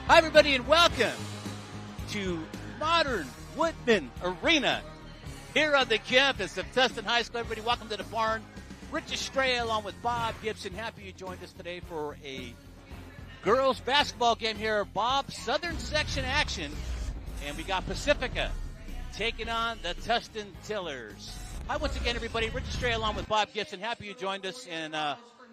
Hi, everybody, and welcome to Modern Woodman Arena here on the campus of Tustin High School. Everybody, welcome to the barn. Rich Estrella along with Bob Gibson. Happy you joined us today for a girls basketball game here. Bob, Southern Section action, and we got Pacifica taking on the Tustin Tillers. Hi, once again, everybody. Rich Estrella along with Bob Gibson. Happy you joined us. And,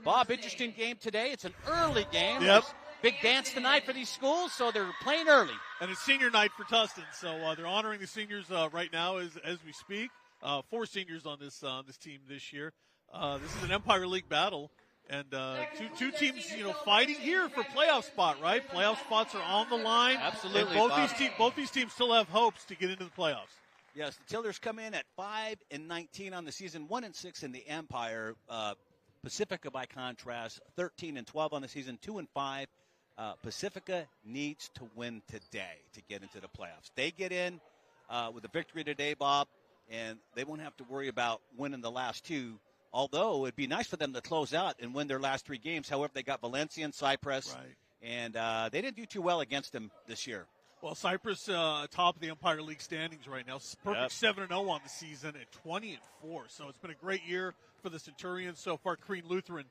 Bob, interesting game today. It's an early game. Yep. Big dance tonight for these schools, so they're playing early. And it's senior night for Tustin, so they're honoring the seniors right now as we speak. 4 seniors on this team this year. This is an Empire League battle, and two teams, fighting here for playoff spot, right? Playoff spots are on the line. Absolutely. And both these teams still have hopes to get into the playoffs. Yes, the Tillers come in at 5-19 on the season, 1-6 in the Empire. Pacifica, by contrast, 13-12 on the season, 2-5. Pacifica needs to win today to get into the playoffs. They get in with a victory today, Bob, and they won't have to worry about winning the last 2, although it'd be nice for them to close out and win their last 3 games. However, they got Valencia and Cypress, right, and they didn't do too well against them this year. Well, Cypress top of the Empire League standings right now. Perfect 7-0 on the season at 20-4. So it's been a great year for the Centurions so far. Crean Lutheran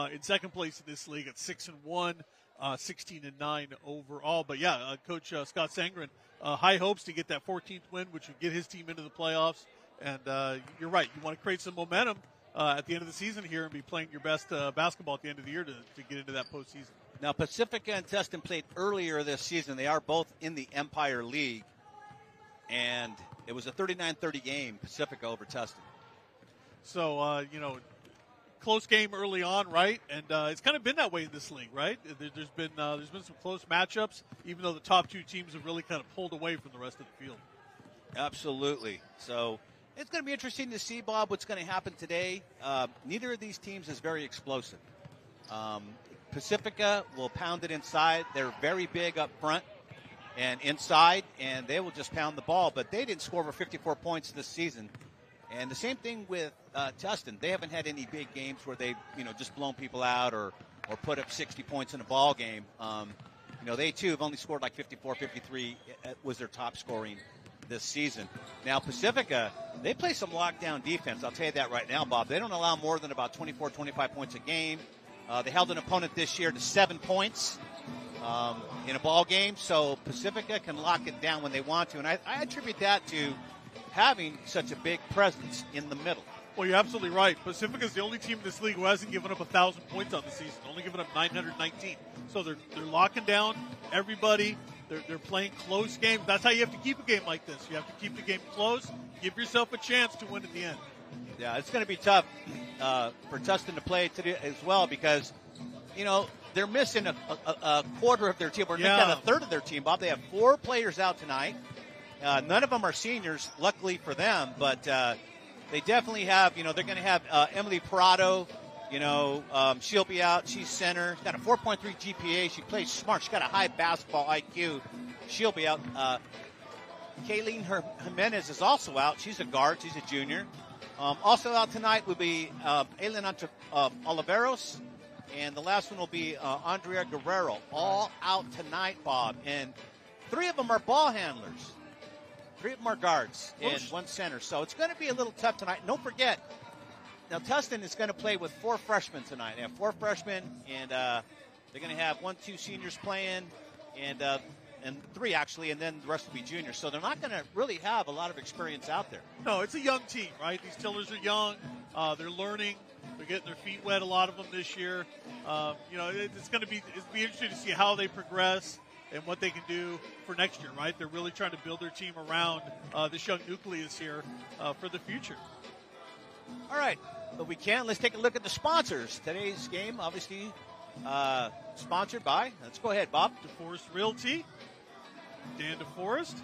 in second place in this league at 6-1. 16-9 overall. But yeah, Coach Scott Sangren, high hopes to get that 14th win, which would get his team into the playoffs. And you're right, you want to create some momentum at the end of the season here and be playing your best basketball at the end of the year to get into that postseason. Now, Pacifica and Tustin played earlier this season. They are both in the Empire League, and it was a 39-30 game, Pacifica over Tustin. So, close game early on, right? And it's kind of been that way in this league, right? There's been some close matchups, even though the top 2 teams have really kind of pulled away from the rest of the field. Absolutely. So it's going to be interesting to see, Bob, what's going to happen today. Neither of these teams is very explosive. Pacifica will pound it inside. They're very big up front and inside, and they will just pound the ball. But they didn't score over 54 points this season. And the same thing with Tustin. They haven't had any big games where they've, just blown people out or put up 60 points in a ball game. They, too, have only scored like 54, 53 was their top scoring this season. Now, Pacifica, they play some lockdown defense. I'll tell you that right now, Bob. They don't allow more than about 24, 25 points a game. They held an opponent this year to 7 points in a ball game. So Pacifica can lock it down when they want to. And I attribute that to having such a big presence in the middle. Well, you're absolutely right. Pacifica is the only team in this league who hasn't given up 1,000 points on the season, only given up 919. So they're locking down everybody. They're playing close games. That's how you have to keep a game like this. You have to keep the game close. Give yourself a chance to win at the end. Yeah, it's going to be tough for Tustin to play today as well because, they're missing a quarter of their team, or maybe a third of their team, Bob. They have 4 players out tonight. None of them are seniors, luckily for them, but they definitely have, they're going to have Emily Parado, she'll be out. She's center. She's got a 4.3 GPA. She plays smart. She's got a high basketball IQ. She'll be out. Kayleen Jimenez is also out. She's a guard. She's a junior. Also out tonight will be Aileen Oliveros, and the last one will be Andrea Guerrero. All out tonight, Bob, and 3 of them are ball handlers. 3 of them are guards and 1 center. So it's going to be a little tough tonight. And don't forget, now Tustin is going to play with 4 freshmen tonight. They have 4 freshmen, and they're going to have 1, 2 seniors playing, and 3 actually, and then the rest will be juniors. So they're not going to really have a lot of experience out there. No, it's a young team, right? These Tillers are young. They're learning. They're getting their feet wet, a lot of them this year. It's going to be interesting to see how they progress and what they can do for next year, right? They're really trying to build their team around this young nucleus here for the future. All right. But let's take a look at the sponsors. Today's game, obviously, sponsored by, let's go ahead, Bob. DeForest Realty, Dan DeForest,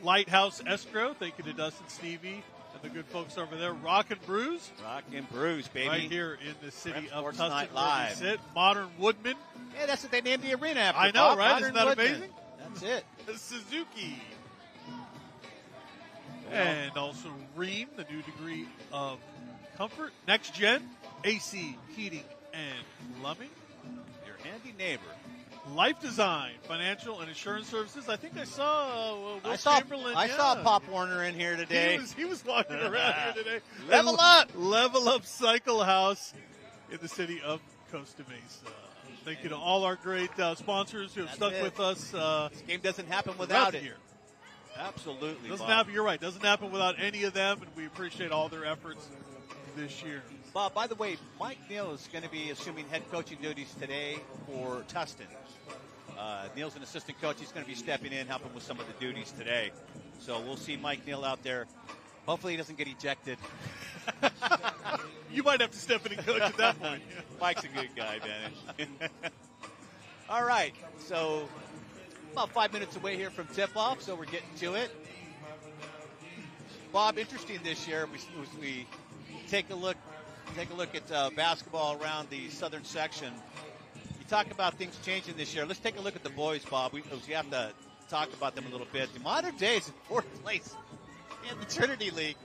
Lighthouse Escrow, thank you to Dustin Stevie and the good folks over there. Rock and Brews. Rock and Brews, baby. Right here in the city of Sports Tustin, Night where Live. we sit. Modern Woodman. Yeah, that's what they named the arena after. I know, Bob. right? Modern Isn't that Woodman. amazing? That's it. Suzuki. And also Ream, the new degree of comfort. Next Gen, AC, heating, and plumbing. Your handy neighbor. Life Design, financial and insurance services. I think I saw Will Chamberlain. I saw Pop Warner in here today. He was walking around here today. Level up! Level Up Cycle House in the city of Costa Mesa. Thank you to all our great sponsors who have stuck with us. This game doesn't happen without it. Here. Absolutely. Doesn't happen. You're right. Doesn't happen without any of them, and we appreciate all their efforts this year. Bob, by the way, Mike Neal is going to be assuming head coaching duties today for Tustin. Neal's an assistant coach. He's going to be stepping in, helping with some of the duties today. So we'll see Mike Neal out there. Hopefully he doesn't get ejected. You might have to step in and coach at that point. Mike's a good guy, man. All right, so about 5 minutes away here from tip-off, so we're getting to it. Bob, interesting this year. We take a look at basketball around the southern section. You talk about things changing this year. Let's take a look at the boys, Bob. We have to talk about them a little bit. The Modern Day is in fourth place in the Trinity League.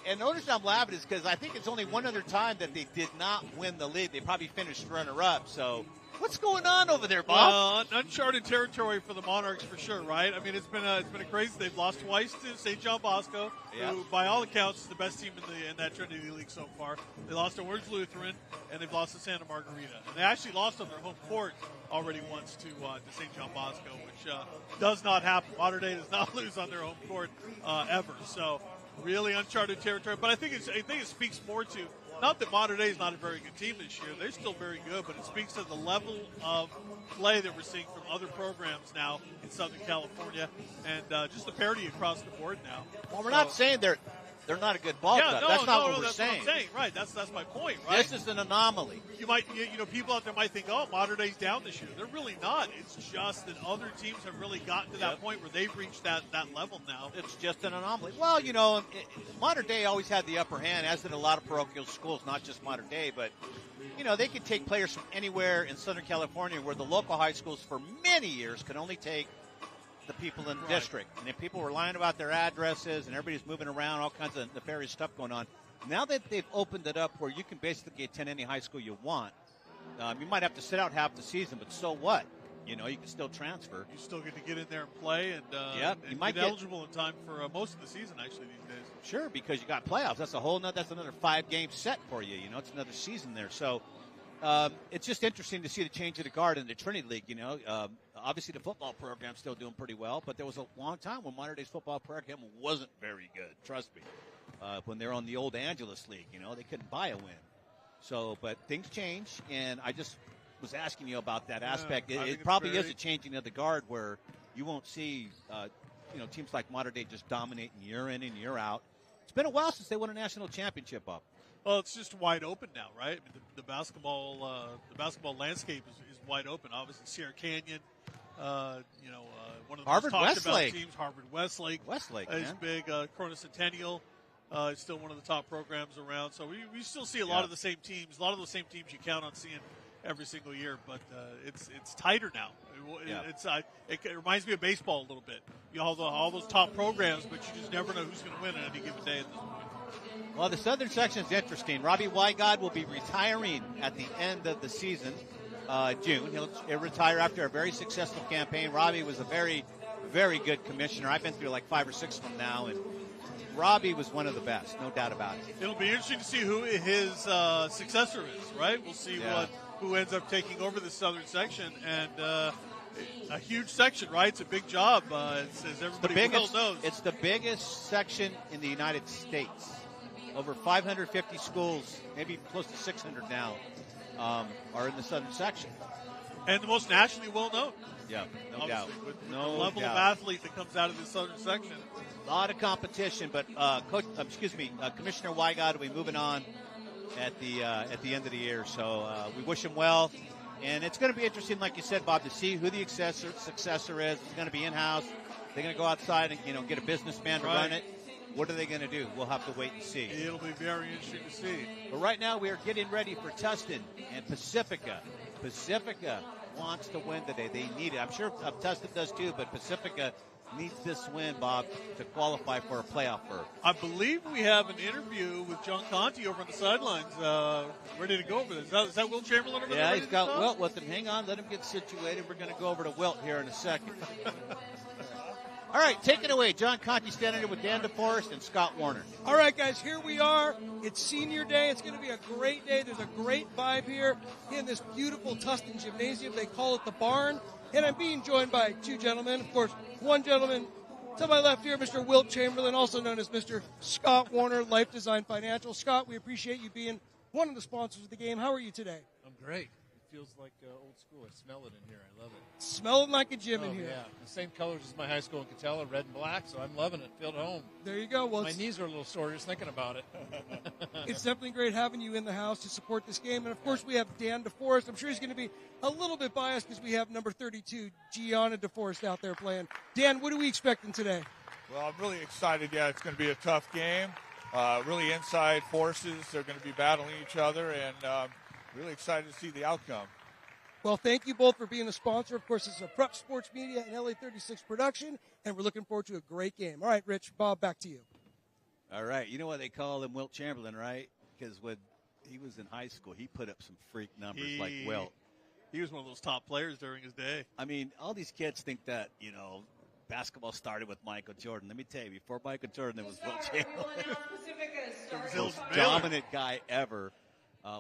And notice I'm laughing is because I think it's only one other time that they did not win the league. They probably finished runner-up. So what's going on over there, Bob? Uncharted territory for the Monarchs for sure, right? I mean, it's been a crazy. They've lost twice to St. John Bosco, who, by all accounts, is the best team in that Trinity League so far. They lost to Orange Lutheran, and they've lost to Santa Margarita. And they actually lost on their home court already once to St. John Bosco, which does not happen. Modern Day does not lose on their home court ever. So really uncharted territory. But I think it speaks more to, not that Modern Day is not a very good team this year. They're still very good, but it speaks to the level of play that we're seeing from other programs now in Southern California, and just the parity across the board now. Well, we're not saying they're not a good ball club. That's not what we're saying. What I'm saying. Right, that's my point, right? This is an anomaly. People out there might think, oh, Modern Day's down this year. They're really not. It's just that other teams have really gotten to that point where they've reached that level now. It's just an anomaly. Well, Modern Day always had the upper hand, as did a lot of parochial schools, not just Modern Day, but they could take players from anywhere in Southern California where the local high schools for many years could only take the people in the district. And if people were lying about their addresses and everybody's moving around, all kinds of nefarious stuff going on. Now that they've opened it up where you can basically attend any high school you want, you might have to sit out half the season, but so what? You can still transfer. You still get to get in there and play, and you might get eligible in time for most of the season, actually, these days. Sure, because you got playoffs. That's another 5-game set for you. It's another season there. So it's just interesting to see the change of the guard in the Trinity League. Obviously the football program's still doing pretty well, but there was a long time when Modern Day's football program wasn't very good. Trust me. When they were on the old Angeles League, they couldn't buy a win. So, but things change, and I just was asking you about that aspect. It probably is a changing of the guard where you won't see, teams like Modern Day just dominating year in and year out. It's been a while since they won a national championship up. Well, it's just wide open now, right? I mean, the basketball landscape is wide open. Obviously, Sierra Canyon, one of the Harvard most talked about Westlake. teams. Harvard Westlake is man. big. Corona Centennial is still one of the top programs around. So we still see a lot of the same teams. A lot of those same teams you count on seeing every single year, but it's tighter now. It reminds me of baseball a little bit. You have all those top programs, but you just never know who's going to win on any given day at this point. Well, the southern section is interesting. Robbie Wygod will be retiring at the end of the season, June. He'll retire after a very successful campaign. Robbie was a very, very good commissioner. I've been through like 5 or 6 of them now, and Robbie was one of the best, no doubt about it. It'll be interesting to see who his successor is, right? We'll see who ends up taking over the southern section, and a huge section, right? It's a big job, as everybody well knows. It's the biggest section in the United States. Over 550 schools, maybe close to 600 now, are in the southern section. And the most nationally well-known. Yeah, no doubt. With the level of athlete that comes out of the southern section. A lot of competition, but Commissioner Wygod will be moving on at the end of the year. So we wish him well. And it's going to be interesting, like you said, Bob, to see who the successor is. It's going to be in-house. They're going to go outside and get a businessman to run it. What are they going to do? We'll have to wait and see. It'll be very interesting to see. But right now we are getting ready for Tustin and Pacifica. Pacifica wants to win today. They need it. I'm sure Tustin does too, but Pacifica needs this win, Bob, to qualify for a playoff berth. I believe we have an interview with John Conte over on the sidelines, ready to go over this. Is that Will Chamberlain over there? Yeah, he's got Wilt with him. Hang on, let him get situated. We're going to go over to Wilt here in a second. All right, take it away. John Conte standing here with Dan DeForest and Scott Warner. All right, guys, here we are. It's senior day. It's going to be a great day. There's a great vibe here in this beautiful Tustin gymnasium. They call it the Barn. And I'm being joined by two gentlemen. Of course, one gentleman to my left here, Mr. Wilt Chamberlain, also known as Mr. Scott Warner, Life Design Financial. Scott, we appreciate you being one of the sponsors of the game. How are you today? I'm great. Feels like old school. I smell it in here. I love it. Smelling like a gym in here. Yeah, the same colors as my high school in Catella, red and black, so I'm loving it. Feel at home. There you go. Well, my knees are a little sore just thinking about it. It's definitely great having you in the house to support this game. And, of course, we have Dan DeForest. I'm sure he's going to be a little bit biased because we have number 32, Gianna DeForest, out there playing. Dan, what are we expecting today? Well, I'm really excited. Yeah, it's going to be a tough game. Really inside forces. They're going to be battling each other, and really excited to see the outcome. Well, thank you both for being a sponsor. Of course, this is a Prep Sports Media and LA36 production, and we're looking forward to a great game. All right, Rich, Bob, back to you. All right, you know why they call him Wilt Chamberlain, right? Because when he was in high school, he put up some freak numbers like Wilt. He was one of those top players during his day. I mean, all these kids think that, basketball started with Michael Jordan. Let me tell you, before Michael Jordan, there was Wilt Chamberlain. The most dominant guy ever.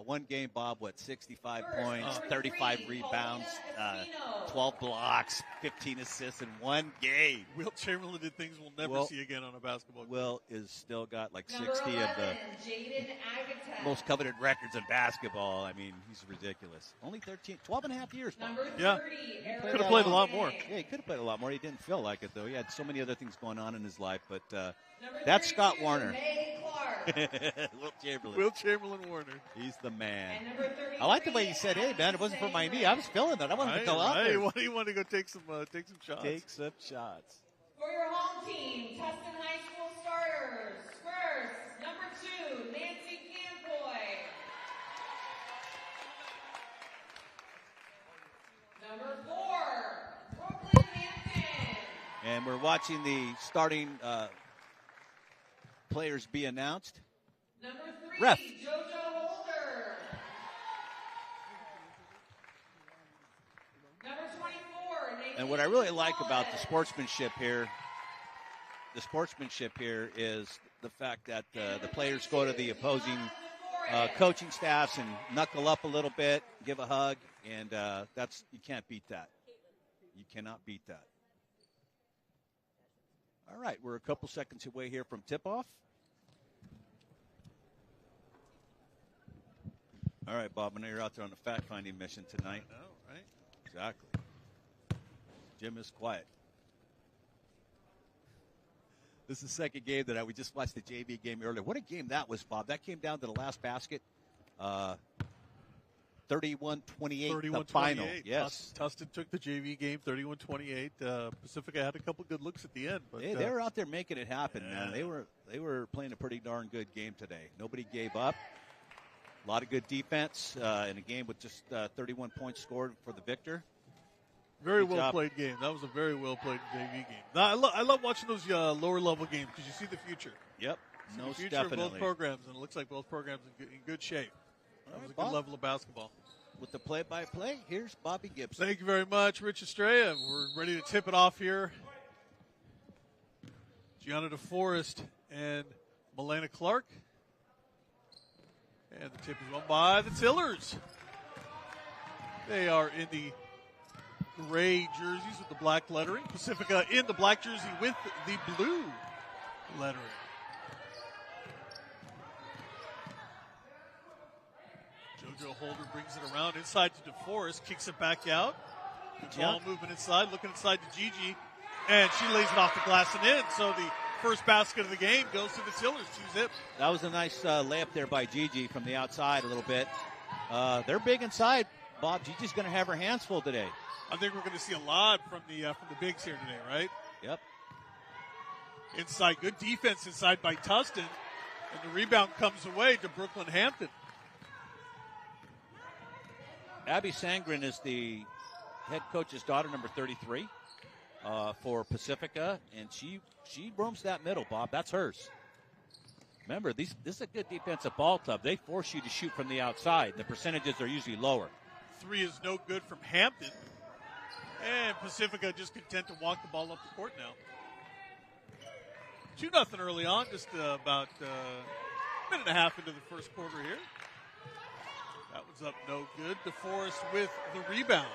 One game, Bob, 65 points, 35 rebounds, 12 blocks, 15 assists in one game. Wilt Chamberlain did things we'll never see again on a basketball game. Wilt is still got like 60 of the most coveted records in basketball. I mean, he's ridiculous. Only 12 and a half years, Bob. Yeah, could have played a lot more. Yeah, he could have played a lot more. He didn't feel like it, though. He had so many other things going on in his life. But that's Scott Warner. Wilt Chamberlain. Wilt Chamberlain Warner. He's the man. I like the way he said, "Hey, man, it wasn't for my knee. I was feeling that. I wanted to go out there. He wanted to go take some shots. Take some shots." For your home team, Tustin High School starters. First, number 2, Nancy Campoy. Number 4, Brooklyn Hampton. And we're watching the starting players be announced. Number 3, Ref. JoJo Holder. Number 24, Nathan. And what I really like about the sportsmanship here is the fact that the players go to the opposing coaching staffs and knuckle up a little bit, give a hug, and you can't beat that. You cannot beat that. All right, we're a couple seconds away here from tip-off. All right, Bob, I know you're out there on a fact-finding mission tonight. I know, right? Exactly. Jim is quiet. This is the second game that we just watched the JV game earlier. What a game that was, Bob. That came down to the last basket. 31-28, the final. Yes. Tustin took the JV game 31-28. Pacifica had a couple good looks at the end. But they were out there making it happen, man. They were playing a pretty darn good game today. Nobody gave up. A lot of good defense in a game with just 31 points scored for the victor. Very well played game. That was a very well played JV game. I love watching those lower level games because you see the future. Yep. The future of both programs, and it looks like both programs in good shape. That was a good level of basketball. With the play-by-play, here's Bobby Gibson. Thank you very much, Rich Estrella. We're ready to tip it off here. Gianna DeForest and Milena Clark. And the tip is won by the Tillers. They are in the gray jerseys with the black lettering. Pacifica in the black jersey with the blue lettering. JoJo Holder brings it around inside to DeForest, kicks it back out. Good ball movement inside, looking inside to Gigi, and she lays it off the glass and in. So the first basket of the game goes to the Tillers, 2-zip. That was a nice layup there by Gigi from the outside a little bit. They're big inside. Bob, Gigi's going to have her hands full today. I think we're going to see a lot from the bigs here today, right? Yep. Inside, good defense inside by Tustin, and the rebound comes away to Brooklyn Hampton. Abby Sangren is the head coach's daughter, number 33. for Pacifica, and she rooms that middle, Bob. That's hers. Remember, this is a good defensive ball club. They force you to shoot from the outside. The percentages are usually lower. 3 is no good from Hampton. And Pacifica just content to walk the ball up the court now. 2-0 early on, just about a minute and a half into the first quarter here. That one's up no good. DeForest with the rebound.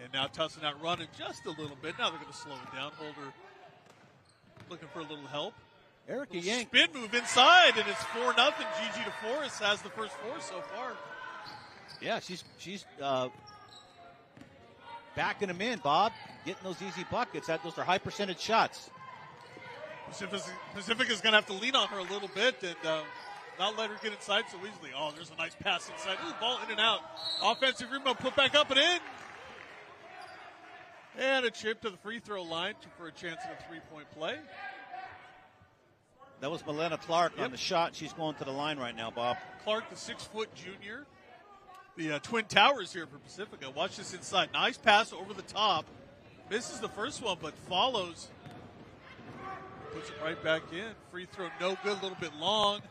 And now Tustin out running just a little bit. Now they're going to slow it down. Holder looking for a little help. Erica Yank. Spin move inside, and it's 4-0. Gigi DeForest has the first 4 so far. Yeah, she's backing them in, Bob. Getting those easy buckets. Those are high percentage shots. Pacifica's going to have to lean on her a little bit and not let her get inside so easily. Oh, there's a nice pass inside. Ooh, ball in and out. Offensive rebound, put back up and in. And a chip to the free throw line for a chance at a 3-point play. That was Milena Clark on the shot. She's going to the line right now, Bob. Clark, the 6-foot junior. The Twin Towers here for Pacifica. Watch this inside. Nice pass over the top. Misses the first one, but follows. Puts it right back in. Free throw no good, a little bit long.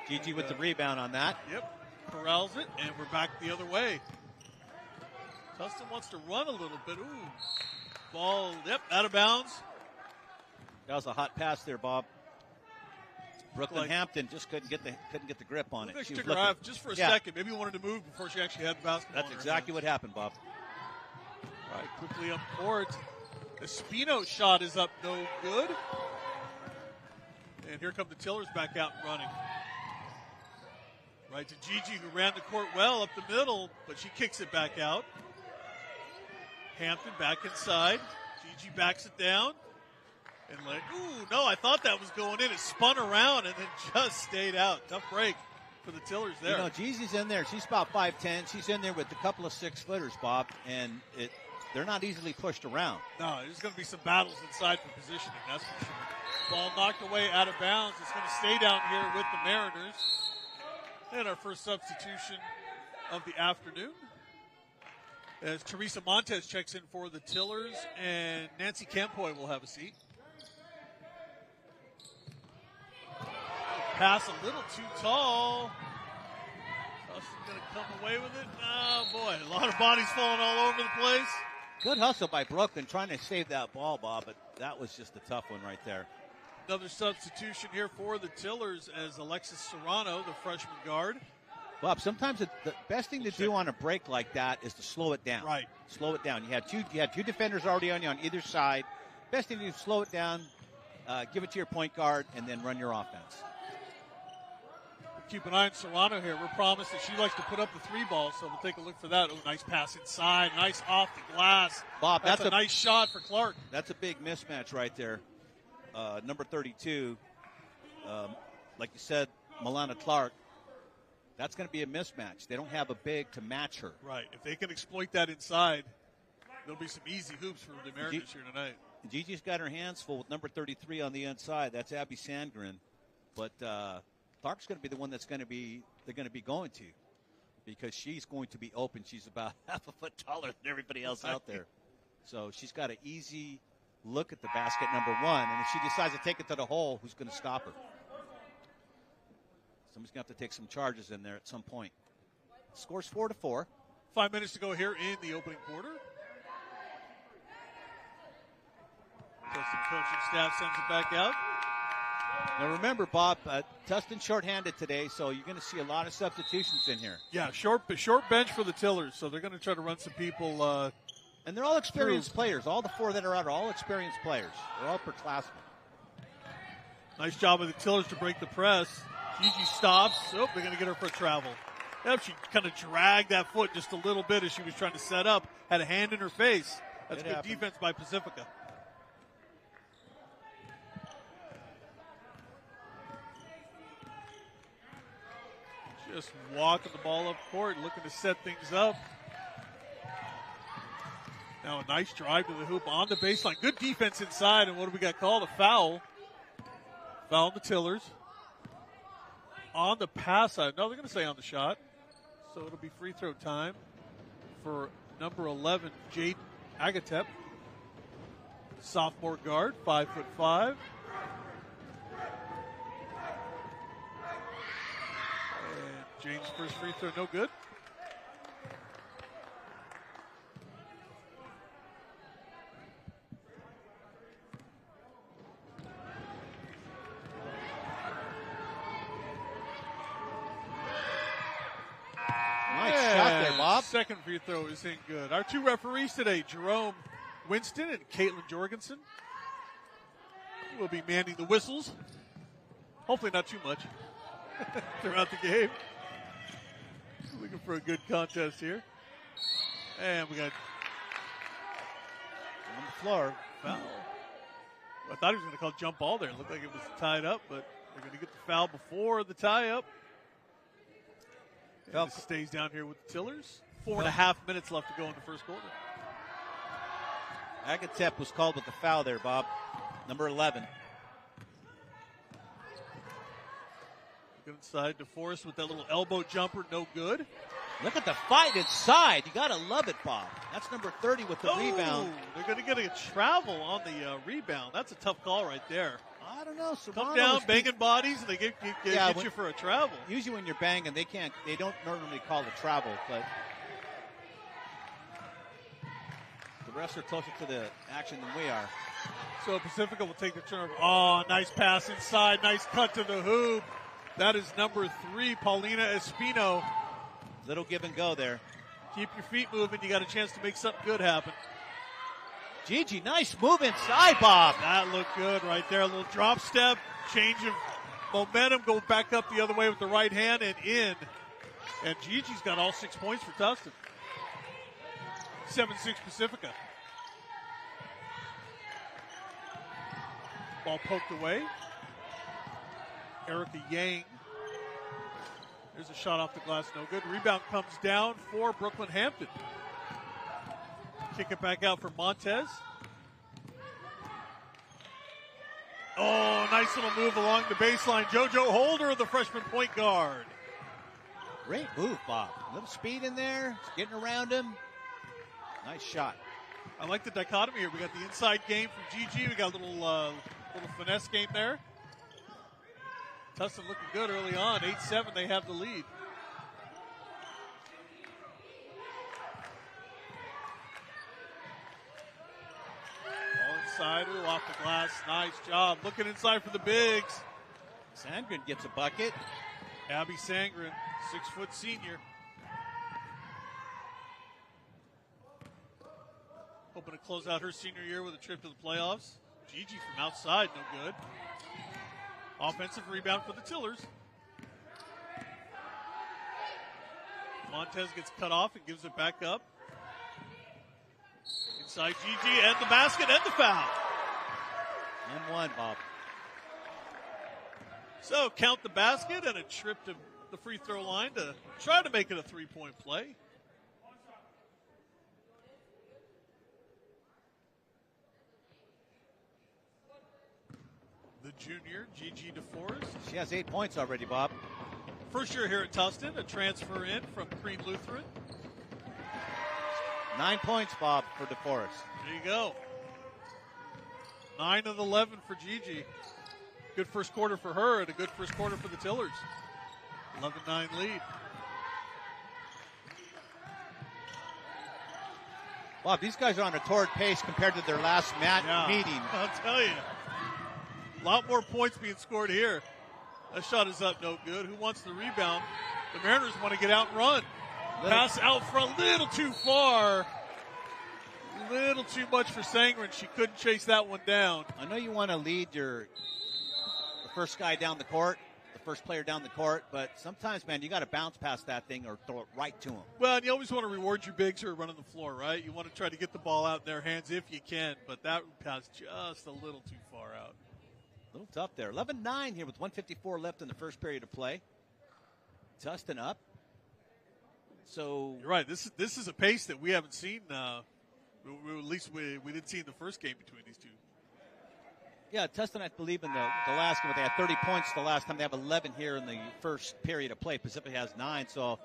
Gigi with the rebound on that. Yep. Corrals it, and we're back the other way. Tustin wants to run a little bit. Ooh. Ball, out of bounds. That was a hot pass there, Bob. Brooklyn Hampton just couldn't get the grip on it. She took her off just for a second. Maybe wanted to move before she actually had the basketball. That's exactly what happened, Bob. All right, quickly up court. Espino's shot is up no good. And here come the Tillers back out and running. Right to Gigi, who ran the court well up the middle, but she kicks it back out. Hampton back inside. Gigi backs it down. And I thought that was going in. It spun around and then just stayed out. Tough break for the Tillers there. You know, Gigi's in there. She's about 5'10". She's in there with a couple of 6-footers, Bob, and they're not easily pushed around. No, there's going to be some battles inside for positioning, that's for sure. Ball knocked away out of bounds. It's going to stay down here with the Mariners. And our first substitution of the afternoon, as Teresa Montez checks in for the Tillers, and Nancy Campoy will have a seat. Pass a little too tall. Tustin's going to come away with it. Oh, boy, a lot of bodies falling all over the place. Good hustle by Brooklyn trying to save that ball, Bob, but that was just a tough one right there. Another substitution here for the Tillers as Alexis Serrano, the freshman guard. Bob, sometimes the best thing to do on a break like that is to slow it down. Right. Slow it down. You had two defenders already on you on either side. Best thing to do is slow it down, give it to your point guard, and then run your offense. Keep an eye on Serrano here. We're promised that she likes to put up the 3 ball, so we'll take a look for that. Oh, nice pass inside. Nice off the glass. Bob, that's a nice shot for Clark. That's a big mismatch right there. Number 32, like you said, Milena Clark, that's going to be a mismatch. They don't have a big to match her. Right. If they can exploit that inside, there'll be some easy hoops for the Mariners here tonight. Gigi's got her hands full with number 33 on the inside. That's Abby Sandgren. But Clark's going to be the one they're going to be going to, because she's going to be open. She's about half a foot taller than everybody else out there. So she's got an easy look at the basket, number 1, and if she decides to take it to the hole, who's going to stop her? Somebody's going to have to take some charges in there at some point. Score's 4-4. 5 minutes to go here in the opening quarter. Tustin coaching staff sends it back out. Now remember, Bob, Tustin shorthanded today, so you're going to see a lot of substitutions in here. Yeah, short bench for the Tillers, so they're going to try to run some people. And they're all experienced players. All the 4 that are out are all experienced players. They're all upperclassmen. Nice job of the Tillers to break the press. Gigi stops. Oh, they're going to get her for a travel. Yep, she kind of dragged that foot just a little bit as she was trying to set up. Had a hand in her face. That's good defense by Pacifica. Just walking the ball up court, looking to set things up. Now a nice drive to the hoop on the baseline. Good defense inside, and what do we got called? A foul. Foul on the Tillers. On the pass side. No, they're going to say on the shot. So it'll be free throw time for number 11, Jade Agatep. sophomore guard, 5'5". And James' first free throw, no good. Nice shot there, Bob. Second free throw isn't good. Our two referees today, Jerome Winston and Caitlin Jorgensen, will be manning the whistles. Hopefully not too much throughout the game. Looking for a good contest here. And we got On the floor. foul. I thought he was going to call jump ball there. It looked like it was tied up, but they're going to get the foul before the tie-up. And this stays down here with the Tillers. 4.5 minutes left to go in the first quarter. Agatep was called with the foul there, Bob. Number 11. Good inside to Forrest with that little elbow jumper, no good. Look at the fight inside. You got to love it, Bob. That's number 30 with the rebound. They're going to get a travel on the rebound. That's a tough call right there. I don't know. Come down, banging bodies, and they get you for a travel. Usually when you're banging, they don't normally call the travel, but the refs are closer to the action than we are. So Pacifica will take the turnover. Oh, nice pass inside. Nice cut to the hoop. That is number 3, Paulina Espino. Little give and go there. Keep your feet moving. You got a chance to make something good happen. Gigi, nice move inside, Bob. That looked good right there. A little drop step, change of momentum, go back up the other way with the right hand and in. And Gigi's got all 6 points for Tustin. 7-6 Pacifica. Ball poked away. Erica Yang. There's a shot off the glass, no good. Rebound comes down for Brooklyn Hampton. Kick it back out for Montez. Oh, nice little move along the baseline. JoJo Holder, the freshman point guard. Great move, Bob. A little speed in there. It's getting around him. Nice shot. I like the dichotomy here. We got the inside game from Gigi. We got a little finesse game there. Tustin looking good early on. 8-7, they have the lead. All inside, off the glass. Nice job. Looking inside for the bigs. Sandgren gets a bucket. Abby Sangren, 6-foot senior. Hoping to close out her senior year with a trip to the playoffs. Gigi from outside, no good. Offensive rebound for the Tillers. Montez gets cut off and gives it back up. Inside Gigi and the basket and the foul. And one, Bob. So count the basket and a trip to the free throw line to try to make it a 3-point play. The junior, Gigi DeForest. She has 8 points already, Bob. First year here at Tustin, a transfer in from Crean Lutheran. 9 points, Bob, for DeForest. There you go. 9 of 11 for Gigi. Good first quarter for her and a good first quarter for the Tillers. 11-9 lead. Bob, these guys are on a torrid pace compared to their last meeting. I'll tell you. A lot more points being scored here. That shot is up, no good. Who wants the rebound? The Mariners want to get out and run. Pass out front, little too far. Little too much for Sangren. She couldn't chase that one down. I know you want to lead the first guy down the court, the first player down the court, but sometimes, man, you got to bounce past that thing or throw it right to him. Well, and you always want to reward your bigs who are running the floor, right? You want to try to get the ball out in their hands if you can, but that pass just a little too far out. A little tough there. 11-9 here with 1:54 left in the first period of play. Tustin up. So you're right. This is a pace that we haven't seen. At least we didn't see in the first game between these two. Yeah, Tustin, I believe in the last game, they had 30 points the last time. They have 11 here in the first period of play. Pacifica has 9, so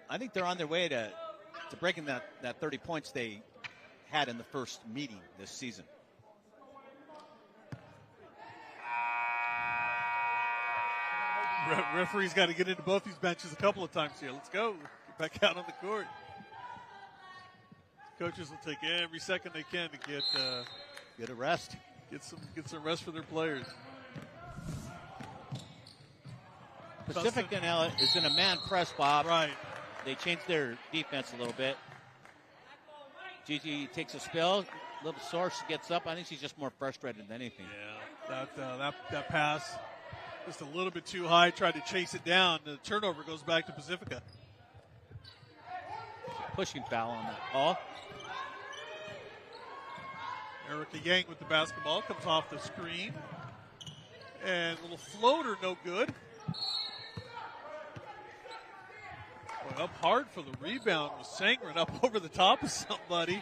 I think they're on their way to breaking that 30 points they had in the first meeting this season. Referee's got to get into both these benches a couple of times here. Let's go. Get back out on the court. Coaches will take every second they can to get a rest. Get some rest for their players. Pacifica now is in a man press, Bob. Right. They changed their defense a little bit. Gigi takes a spill, a little sore. She gets up. I think she's just more frustrated than anything. Yeah, that pass just a little bit too high. Tried to chase it down. The turnover goes back to Pacifica. Pushing foul on that call. Erica Yang with the basketball comes off the screen. And a little floater, no good. Boy, up hard for the rebound was Sangren up over the top of somebody.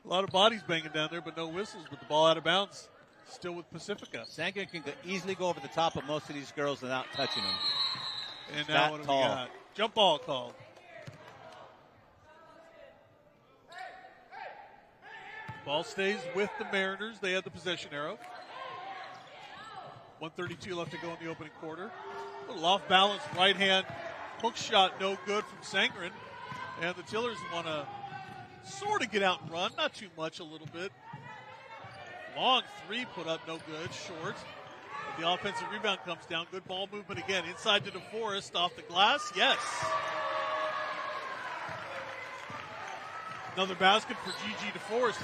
A lot of bodies banging down there, but no whistles, but the ball out of bounds. Still with Pacifica. Sangren can easily go over the top of most of these girls without touching them. And now what do we got? Jump ball called. Ball stays with the Mariners. They had the possession arrow. 1:32 left to go in the opening quarter. A little off balance right hand hook shot, no good from Sangren. And the Tillers want to sort of get out and run. Not too much, a little bit. Long three put up, no good, short. But the offensive rebound comes down. Good ball movement again. Inside to DeForest, off the glass, yes. Another basket for Gigi DeForest,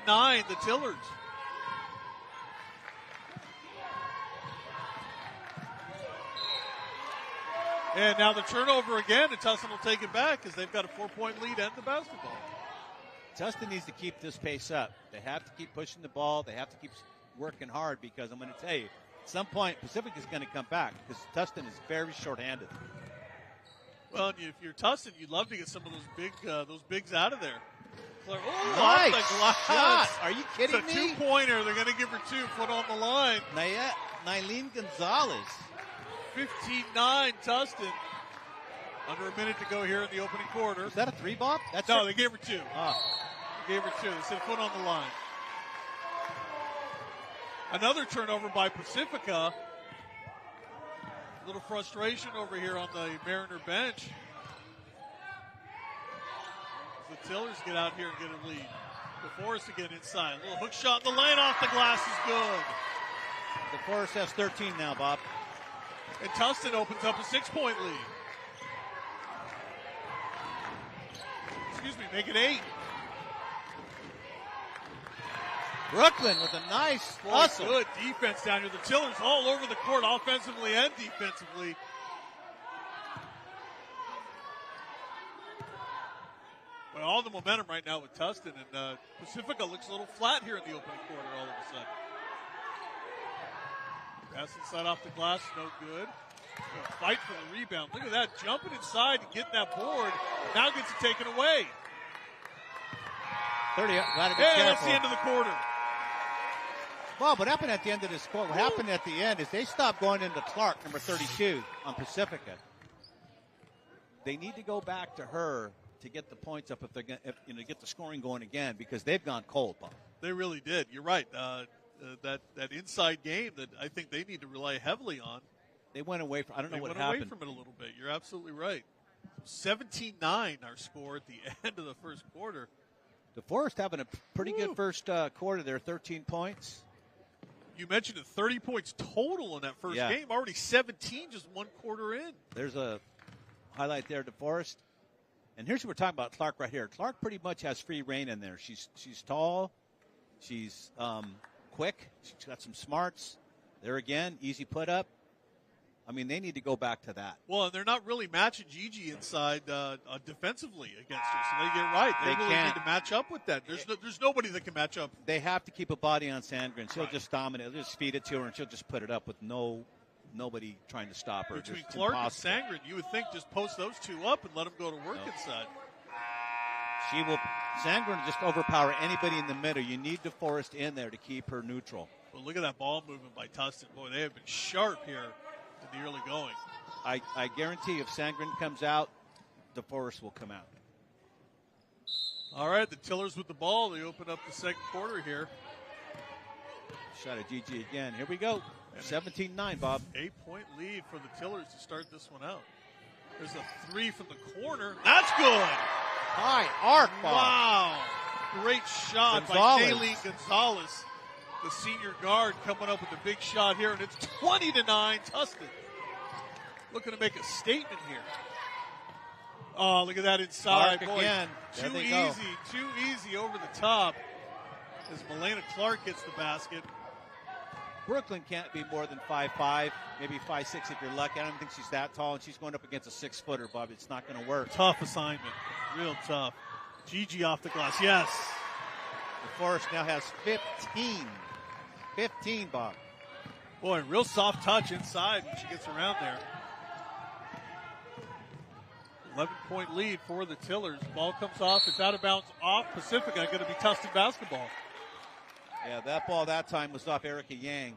13-9, the Tillers. And now the turnover again, and Tustin will take it back because they've got a 4-point lead and the basketball. Tustin needs to keep this pace up. They have to keep pushing the ball. They have to keep working hard because I'm going to tell you, at some point, Pacific is going to come back because Tustin is very short-handed. Well, if you're Tustin, you'd love to get some of those bigs out of there. Nice shot. Are you kidding me? It's a two-pointer. They're going to give her 2 foot on the line. Nylene Gonzalez. 15-9 Tustin. Under a minute to go here in the opening quarter. Is that a 3, Bob? No, they gave her 2. Oh. They gave her 2. They said foot on the line. Another turnover by Pacifica. A little frustration over here on the Mariner bench. The Tillers get out here and get a lead. DeForest again inside. A little hook shot in the lane off the glass is good. DeForest has 13 now, Bob. And Tustin opens up a 6-point lead. Excuse me, make it 8. Brooklyn with a nice hustle. Good defense down here. The Tillers all over the court offensively and defensively. Well, all the momentum right now with Tustin, and Pacifica looks a little flat here in the opening quarter all of a sudden. Pass inside off the glass, no good. Fight for the rebound. Look at that, jumping inside and getting that board. Now gets it taken away. 30, gotta be careful. careful. That's the end of the quarter. Well, what happened at the end of this quarter, what happened at the end is they stopped going into Clark, number 32, on Pacifica. They need to go back to her to get the points up if they're going to get the scoring going again because they've gone cold, Bob. They really did. You're right. That inside game that I think they need to rely heavily on. They went away from. I don't know what happened. They went away from it a little bit. You're absolutely right. 17-9 our score at the end of the first quarter. DeForest having a pretty good first quarter there, 13 points. You mentioned 30 points total in that first game. Already 17 just one quarter in. There's a highlight there, DeForest. And here's what we're talking about, Clark right here. Clark pretty much has free reign in there. She's tall. She's quick. She's got some smarts. There again, easy put up. I mean, they need to go back to that. Well, and they're not really matching Gigi inside defensively against her, so they get right. They really need to match up with that. There's nobody that can match up. They have to keep a body on Sandgren. She'll just dominate. They'll just feed it to her, and she'll just put it up with nobody trying to stop her. Between Clark and Sangren, you would think just post those two up and let them go to work inside. Sangren will just overpower anybody in the middle. You need DeForest in there to keep her neutral. Well, look at that ball movement by Tustin. Boy, they have been sharp here in the early going. I guarantee if Sangren comes out, DeForest will come out. All right, the Tillers with the ball. They open up the second quarter here. Shot at Gigi again. Here we go. 17-9, Bob. 8-point lead for the Tillers to start this one out. There's a three from the corner. That's good. High arc, Bob. Wow. Great shot Gonzalez. by Daleen Gonzalez, the senior guard, coming up with a big shot here, and it's 20-9, Tustin. Looking to make a statement here. Oh, look at that inside. Clark Boy, again. too easy over the top as Melena Clark hits the basket. Brooklyn can't be more than 5'5", maybe 5'6" if you're lucky. I don't think she's that tall, and she's going up against a 6-footer, Bob. It's not going to work. Tough assignment. Real tough. Gigi off the glass. Yes. DeForest now has 15. 15, Bob. Boy, real soft touch inside when she gets around there. 11-point lead for the Tillers. Ball comes off. It's out of bounds off Pacifica. Going to be Tustin basketball. Yeah, that ball that time was off Erica Yang.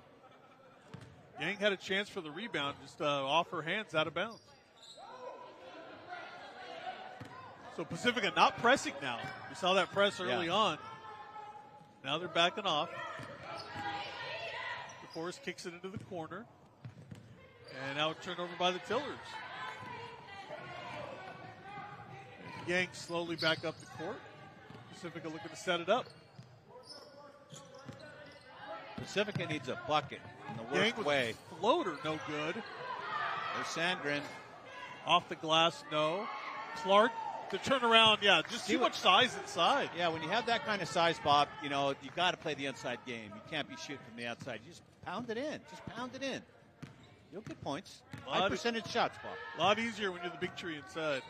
Yang had a chance for the rebound, just off her hands, out of bounds. So Pacifica not pressing now. We saw that press early on. Now they're backing off. DeForest kicks it into the corner. And now turned over by the Tillers. And Yang slowly back up the court. Pacifica looking to set it up. Pacifica needs a bucket in the Yang worst with way. a floater, no good. There's Sandgren. Off the glass, no. Clark, the turnaround, just too much size inside. Yeah, when you have that kind of size, Bob, you got to play the inside game. You can't be shooting from the outside. You just pound it in. Just pound it in. You'll get points. High percentage shots, Bob. A lot easier when you're the big tree inside.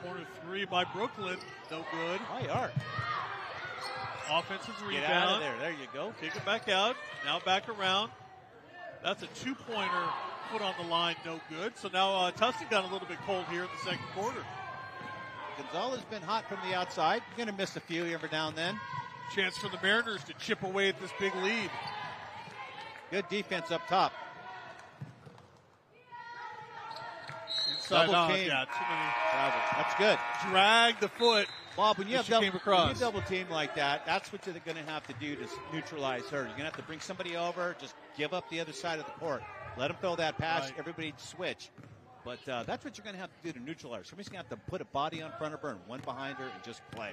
Corner three by Brooklyn, no good. High arc. Offensive rebound. Get out of there. There you go. Kick it back out. Now back around. That's a two-pointer. Put on the line, no good. So now Tustin got a little bit cold here in the second quarter. Gonzalez been hot from the outside. You're going to miss a few every now and then. Chance for the Mariners to chip away at this big lead. Good defense up top. Inside Double out. team. Yeah, too many. That's good. Drag the foot. Bob, when you have double team like that, that's what you're going to have to do to neutralize her. You're going to have to bring somebody over, just give up the other side of the court. Let them throw that pass, everybody switch. But that's what you're going to have to do to neutralize her. Somebody's going to have to put a body on front of her and one behind her and just play.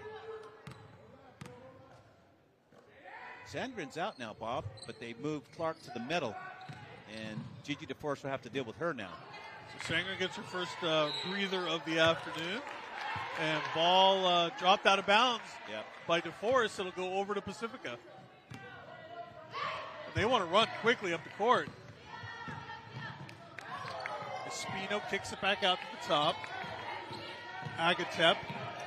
Sandgren's out now, Bob, but they moved Clark to the middle. And Gigi DeForest will have to deal with her now. So Sandgren gets her first breather of the afternoon. And ball dropped out of bounds by DeForest. It'll go over to Pacifica. And they want to run quickly up the court. Espino kicks it back out to the top. Agatep,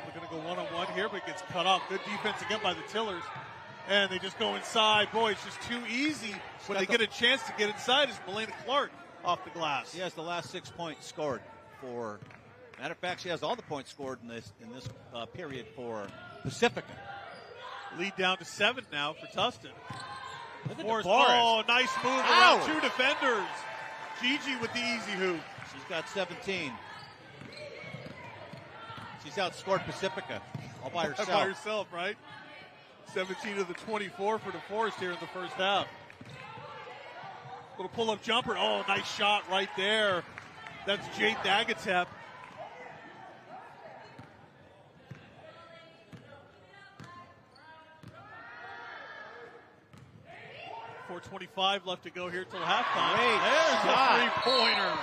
we're going to go one-on-one here, but it gets cut off. Good defense again by the Tillers. And they just go inside. Boy, it's just too easy. When they get a chance to get inside, is Melena Clark off the glass. She has the last 6 points scored for. Matter of fact, she has all the points scored in this period for Pacifica. Lead down to 7 now for Tustin. Forrest. Oh, nice move around 2 defenders. Gigi with the easy hoop. She's got 17. She's outscored Pacifica all by herself. By herself, right? 17 of the 24 for DeForest here in the first half. Little pull-up jumper. Oh, nice shot right there. That's Jade Agatep. .425 left to go here till halftime. There's a three-pointer.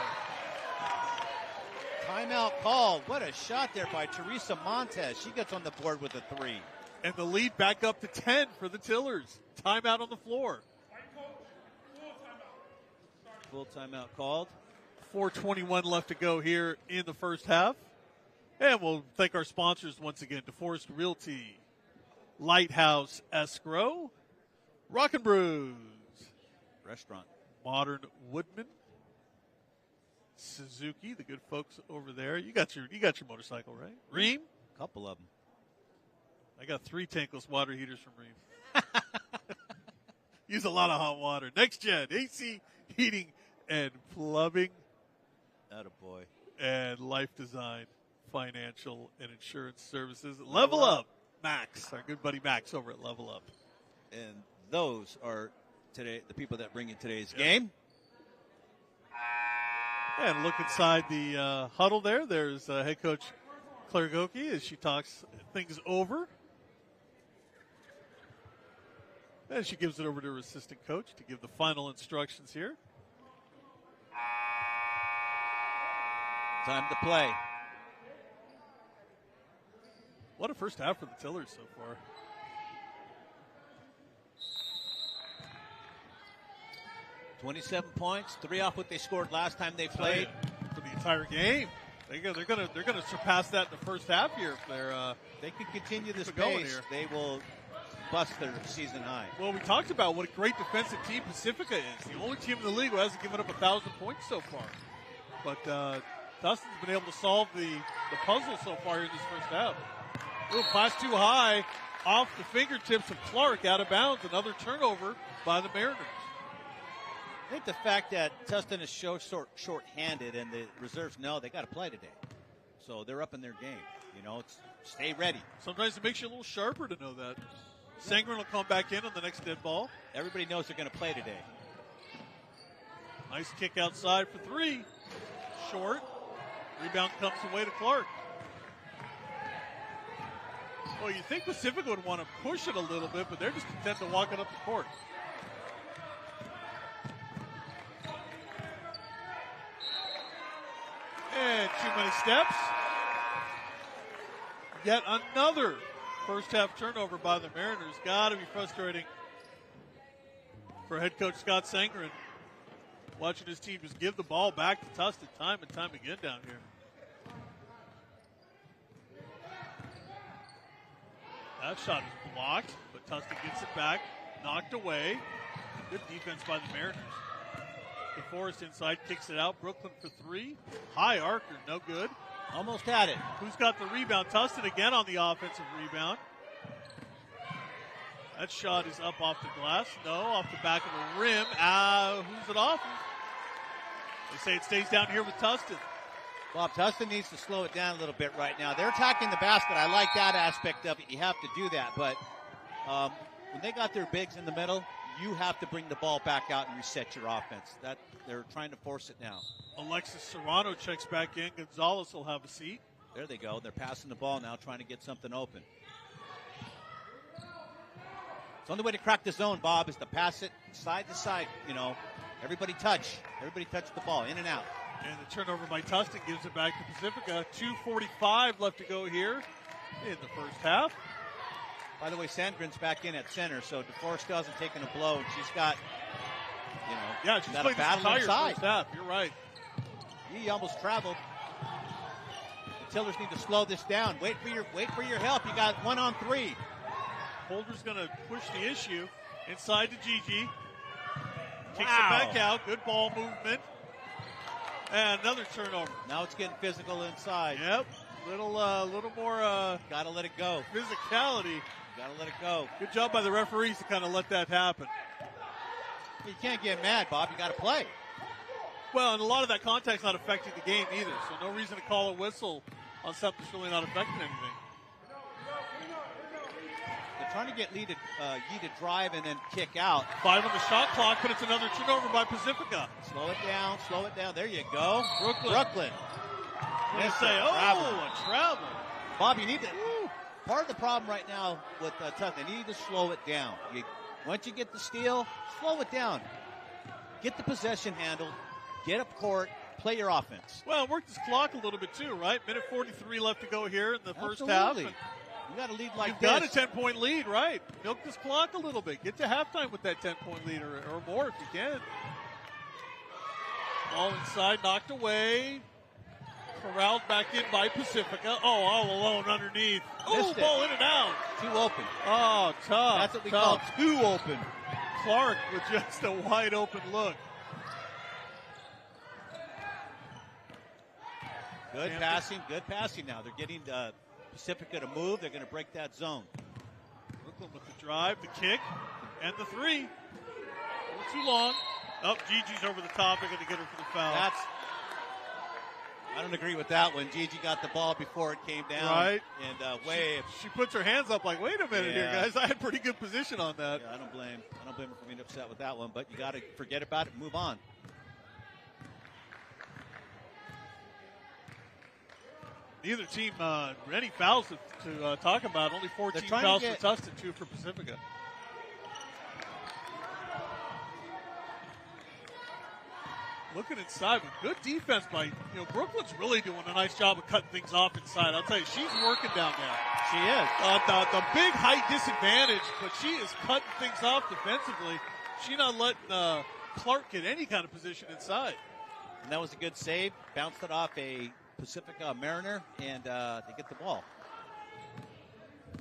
Timeout called. What a shot there by Teresa Montez. She gets on the board with a 3. And the lead back up to 10 for the Tillers. Timeout on the floor. Full timeout called. 4:21 left to go here in the first half. And we'll thank our sponsors once again. DeForest Realty, Lighthouse Escrow, Rock and Brews, Restaurant, Modern Woodman, Suzuki, the good folks over there. You got your motorcycle, right? Ream? A couple of them. I got 3 tankless water heaters from Ream. Use a lot of hot water. Next Gen, AC, heating, and plumbing. Attaboy. And Life Design, Financial, and Insurance Services. Level Up. Max, our good buddy Max over at Level Up. And those are the people that bring you today's game. And look inside the huddle there. There's head coach Claire Goki as she talks things over. And she gives it over to her assistant coach to give the final instructions here. Time to play. What a first half for the Tillers so far. $27 points, 3 off what they scored last time they played. For the entire game. They're gonna surpass that in the first half here if they can continue this going pace. here. They will bust their season high. Well, we talked about what a great defensive team Pacifica is. The only team in the league who hasn't given up 1,000 points so far. But Tustin's been able to solve the puzzle so far in this first half. Ooh, pass too high, off the fingertips of Clark, out of bounds. Another turnover by the Mariners. I think the fact that Tustin is short-handed and the reserves know they got to play today. So they're up in their game. You know, stay ready. Sometimes it makes you a little sharper to know that. Sangren will come back in on the next dead ball. Everybody knows they're going to play today. Nice kick outside for 3. Short. Rebound comes away to Clark. Well, you think Pacifica would want to push it a little bit, but they're just content to walk it up the court. And too many steps. Yet another first half turnover by the Mariners. Got to be frustrating for head coach Scott Sangren. Watching his team just give the ball back to Tustin time and time again down here. That shot is blocked, but Tustin gets it back, knocked away. Good defense by the Mariners. DeForest inside, kicks it out. Brooklyn for 3. High arcer, no good. Almost had it. Who's got the rebound? Tustin again on the offensive rebound. That shot is up off the glass. No, off the back of the rim. Who's it off? They say it stays down here with Tustin. Bob, Tustin needs to slow it down a little bit right now. They're attacking the basket. I like that aspect of it. You have to do that. But when they got their bigs in the middle, you have to bring the ball back out and reset your offense. That they're trying to force it now. Alexis Serrano checks back in. Gonzalez will have a seat. There they go. They're passing the ball now, trying to get something open. The only way to crack the zone, Bob, is to pass it side to side. You know, everybody touch the ball, in and out. And the turnover by Tustin gives it back to Pacifica. 2:45 left to go here in the first half. By the way, Sandgren's back in at center, so DeForest hasn't taken a blow, and she's got, she's got played a battle this entire inside. first half. You're right. He almost traveled. The Tillers need to slow this down. Wait for your help. You got 1-on-3. Holder's going to push the issue inside to Gigi. Kicks it back out. Good ball movement. And another turnover. Now it's getting physical inside. Yep. Little more gotta let it go. Physicality. Gotta let it go. Good job by the referees to kind of let that happen. You can't get mad, Bob. You gotta play. Well, and a lot of that contact's not affecting the game either, so no reason to call a whistle on something that's really not affecting anything. They're trying to get Yi to drive and then kick out. 5 on the shot clock, but it's another turnover by Pacifica. Slow it down. There you go. Brooklyn. They say, a travel. Bob, you need to. Part of the problem right now with Tustin, they need to slow it down. Once you get the steal, slow it down. Get the possession handled. Get up court. Play your offense. Well, work this clock a little bit too, right? Minute 43 left to go here in the first half. Absolutely. You got to lead like You've this. got a 10-point lead, right? Milk this clock a little bit. Get to halftime with that 10-point lead or more if you can. Ball inside, knocked away. Corralled back in by Pacifica. Oh, all alone underneath. Oh, ball in and out. Too open. Oh, tough. That's what we call too open. Clark with just a wide open look. Good passing now. They're getting Pacifica to move. They're going to break that zone. Brooklyn with the drive, the kick, and the 3. A little too long. Oh, Gigi's over the top. They're going to get her for the foul. I don't agree with that one. Gigi got the ball before it came down. Right. And She puts her hands up like, wait a minute here, guys. I had pretty good position on that. Yeah, I don't blame her for being upset with that one, but you got to forget about it and move on. Neither team any fouls to talk about. Only 14 fouls for Tustin, 2 for Pacifica. Looking inside, but good defense by, Brooklyn's really doing a nice job of cutting things off inside. I'll tell you, she's working down there. She is. The big height disadvantage, but she is cutting things off defensively. She's not letting Clark get any kind of position inside. And that was a good save. Bounced it off a Pacifica Mariner, and they get the ball.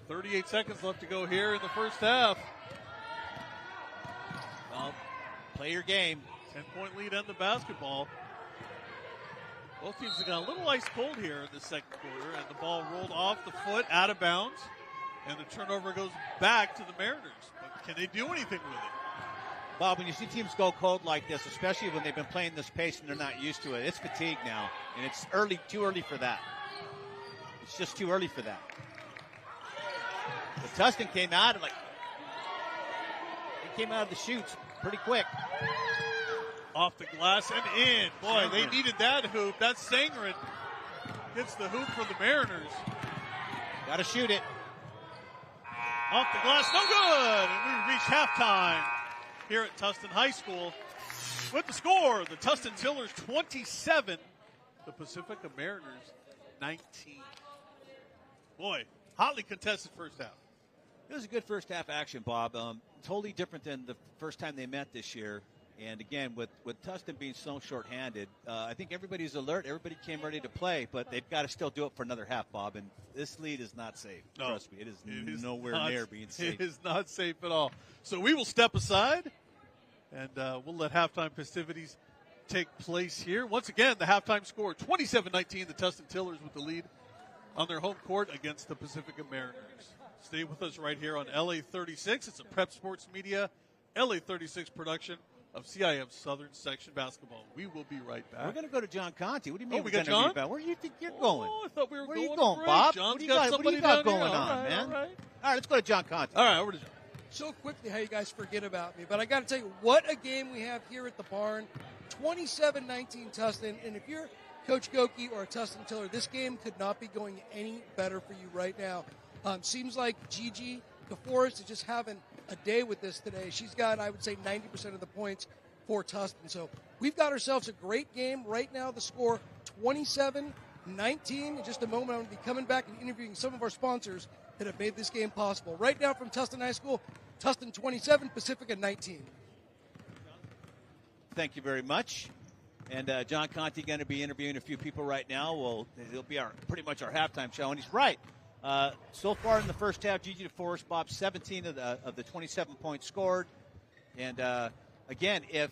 38 seconds left to go here in the first half. Well, play your game. 10-point lead on the basketball. Both teams have got a little ice cold here in the second quarter, and the ball rolled off the foot, out of bounds, and the turnover goes back to the Mariners. But can they do anything with it? Bob, when you see teams go cold like this, especially when they've been playing this pace and they're not used to it, it's fatigue now, and it's too early for that. It's just too early for that. But Tustin came out of the chutes pretty quick. Off the glass and in. Boy, they needed that hoop. That's Sangren. Hits the hoop for the Mariners. Got to shoot it. Off the glass, no good. And we reach halftime here at Tustin High School. With the score, the Tustin Tillers 27, the Pacifica Mariners 19. Boy, hotly contested first half. It was a good first half action, Bob. Totally different than the first time they met this year. And again, with Tustin being so shorthanded, I think everybody's alert. Everybody came ready to play, but they've got to still do it for another half, Bob. And this lead is not safe. No, trust me, it is nowhere near being safe. It is not safe at all. So we will step aside, and we'll let halftime festivities take place here. Once again, the halftime score, 27-19, the Tustin Tillers with the lead on their home court against the Pacifica Mariners. Stay with us right here on LA36. It's a Prep Sports Media, LA36 production of CIF Southern Section Basketball. We will be right back. We're going to go to John Conti. What do you mean we got John? Where do you think you're going? I thought we were Where going. are you going, break. Bob? John's what do you got going on, man? All right. All right, let's go to John Conti. All right, over to John. So quickly how you guys forget about me. But I got to tell you, what a game we have here at the barn. 27-19 Tustin. And if you're Coach Goki or a Tustin Tiller, this game could not be going any better for you right now. Seems like Gigi DeForest is just having a day with this today. She's got, I would say, 90% of the points for Tustin. So we've got ourselves a great game. Right now the score 27-19. In just a moment I'm going to be coming back and interviewing some of our sponsors that have made this game possible. Right now from Tustin High School, Tustin 27, Pacifica 19. Thank you very much. And John Conti going to be interviewing a few people right now. It'll be pretty much our halftime show, and he's right. So far in the first half, Gigi DeForest, Bob, 17 of the 27 points scored. And again, if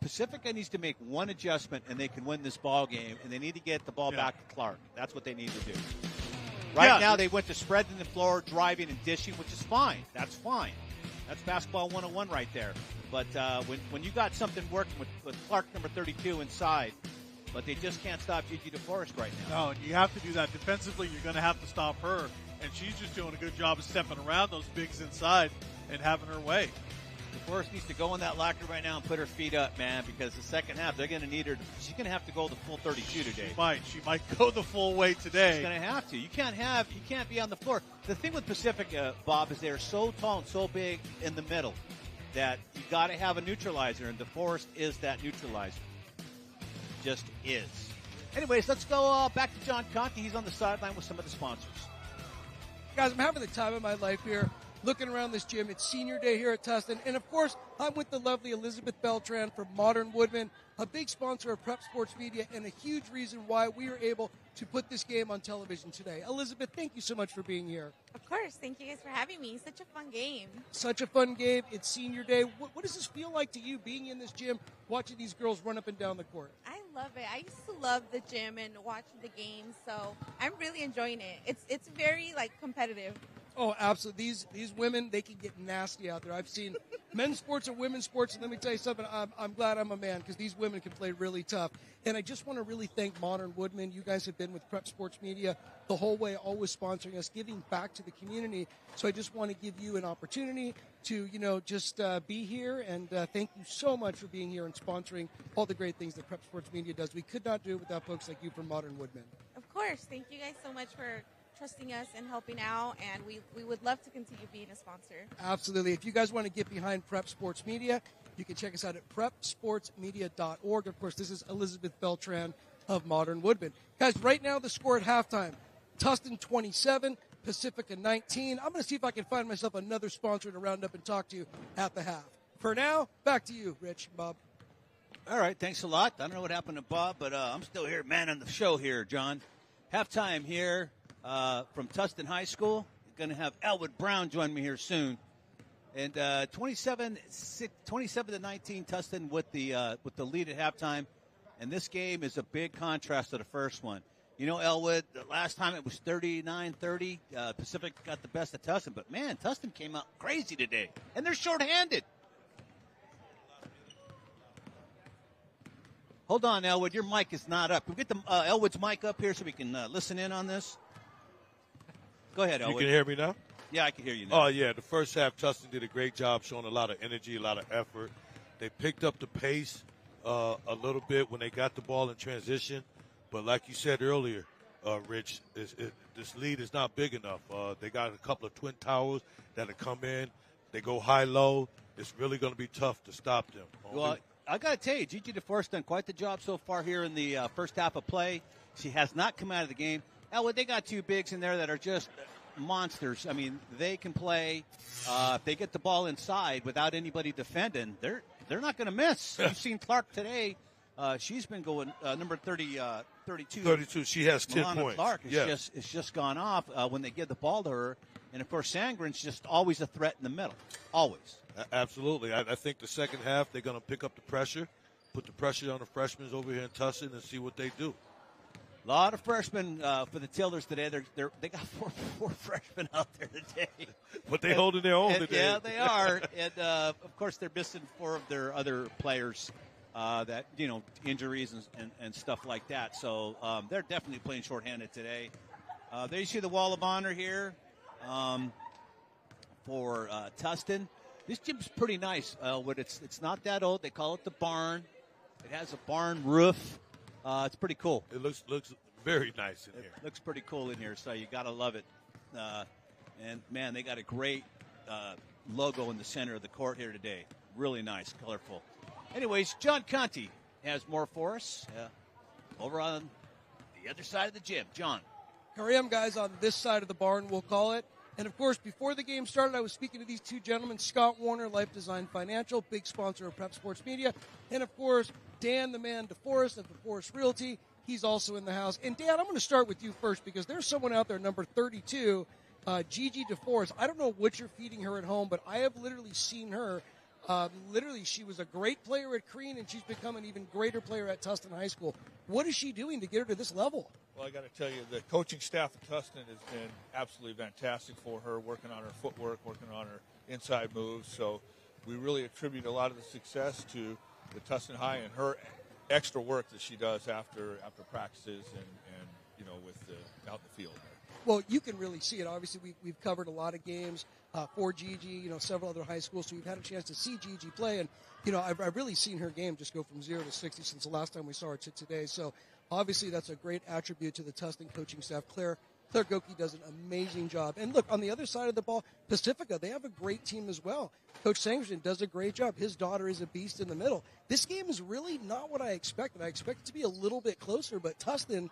Pacifica needs to make one adjustment and they can win this ball game, and they need to get the ball back to Clark, that's what they need to do. Right now, they went to spreading the floor, driving and dishing, which is fine. That's fine. That's basketball 101 right there. But when you got something working with Clark number 32 inside, but they just can't stop Gigi DeForest right now. No, and you have to do that defensively. You're going to have to stop her, and she's just doing a good job of stepping around those bigs inside and having her way. DeForest needs to go in that locker right now and put her feet up, man, because the second half they're going to need her. She's going to have to go the full 32 today. She might go the full way today. She's going to have to. You can't be on the floor. The thing with Pacifica, Bob, is they're so tall and so big in the middle that you got to have a neutralizer, and DeForest is that neutralizer. Just is. Anyways, let's go back to John Conti. He's on the sideline with some of the sponsors. Guys, I'm having the time of my life here. Looking around this gym, it's senior day here at Tustin. And, of course, I'm with the lovely Elizabeth Beltran from Modern Woodman, a big sponsor of Prep Sports Media and a huge reason why we are able to put this game on television today. Elizabeth, thank you so much for being here. Of course. Thank you guys for having me. Such a fun game. Such a fun game. It's senior day. What does this feel like to you, being in this gym, watching these girls run up and down the court? I love it. I used to love the gym and watching the games, so I'm really enjoying it. It's very, competitive. Oh, absolutely. These women, they can get nasty out there. I've seen men's sports and women's sports, and let me tell you something. I'm glad I'm a man because these women can play really tough. And I just want to really thank Modern Woodmen. You guys have been with Prep Sports Media the whole way, always sponsoring us, giving back to the community. So I just want to give you an opportunity to, just be here. And thank you so much for being here and sponsoring all the great things that Prep Sports Media does. We could not do it without folks like you from Modern Woodmen. Of course. Thank you guys so much for trusting us and helping out, and we would love to continue being a sponsor. Absolutely. If you guys want to get behind Prep Sports Media, you can check us out at prepsportsmedia.org. Of course, this is Elizabeth Beltran of Modern Woodmen. Guys, right now the score at halftime, Tustin 27, Pacifica 19. I'm going to see if I can find myself another sponsor to round up and talk to at the half. For now, back to you, Rich, Bob. All right, thanks a lot. I don't know what happened to Bob, but I'm still here, man, on the show here, John. Halftime here. From Tustin High School. Going to have Elwood Brown join me here soon. And 27-19 Tustin with the lead at halftime. And this game is a big contrast to the first one. Elwood, the last time it was 39-30. Pacific got the best of Tustin. But, man, Tustin came out crazy today. And they're shorthanded. Hold on, Elwood. Your mic is not up. Can we get Elwood's mic up here so we can listen in on this? Go ahead, Elwood. You can hear me now? Yeah, I can hear you now. Oh, yeah. The first half, Tustin did a great job showing a lot of energy, a lot of effort. They picked up the pace a little bit when they got the ball in transition. But like you said earlier, Rich, this lead is not big enough. They got a couple of twin towers that have come in. They go high-low. It's really going to be tough to stop them. Well, I got to tell you, Gigi DeForest done quite the job so far here in the first half of play. She has not come out of the game. Elwood, they got two bigs in there that are just monsters. I mean, they can play. If they get the ball inside without anybody defending, they're not going to miss. You've seen Clark today. She's been going number 32. 32. She has 10 Milana points. Clark it's just gone off when they give the ball to her. And, of course, Sangren's just always a threat in the middle. Always. Absolutely. I think the second half they're going to pick up the pressure, put the pressure on the freshmen over here in Tustin and see what they do. A lot of freshmen for the Tillers today. They got four freshmen out there today. But they holding their own today. Yeah, they are. And, of course, they're missing four of their other players that, injuries and stuff like that. So they're definitely playing shorthanded today. There you see the Wall of Honor here for Tustin. This gym's pretty nice. But it's not that old. They call it the barn. It has a barn roof. It's pretty cool. It looks very nice in here. It looks pretty cool in here, so you got to love it. And, man, they got a great logo in the center of the court here today. Really nice, colorful. Anyways, John Conti has more for us over on the other side of the gym. John. Here I am, guys, on this side of the barn, we'll call it. And, of course, before the game started, I was speaking to these two gentlemen, Scott Warner, Life Design Financial, big sponsor of Prep Sports Media, and, of course, Dan, the man, DeForest of DeForest Realty. He's also in the house. And, Dan, I'm going to start with you first because there's someone out there, number 32, Gigi DeForest. I don't know what you're feeding her at home, but I have literally seen her. She was a great player at Crean, and she's become an even greater player at Tustin High School. What is she doing to get her to this level? Well, I got to tell you, the coaching staff at Tustin has been absolutely fantastic for her, working on her footwork, working on her inside moves. So we really attribute a lot of the success to the Tustin High and her extra work that she does after practices and with out in the field. Well, you can really see it. Obviously, we've covered a lot of games for Gigi, several other high schools, so we've had a chance to see Gigi play. And, I've really seen her game just go from 0 to 60 since the last time we saw her to today. So, obviously, that's a great attribute to the Tustin coaching staff. Claire Goki does an amazing job. And, look, on the other side of the ball, Pacifica, they have a great team as well. Coach Sangerson does a great job. His daughter is a beast in the middle. This game is really not what I expected. I expected it to be a little bit closer, but Tustin,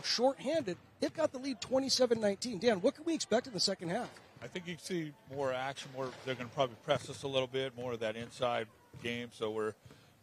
shorthanded, they've got the lead 27-19. Dan, what can we expect in the second half? I think you can see more action. They're going to probably press us a little bit, more of that inside game. So we're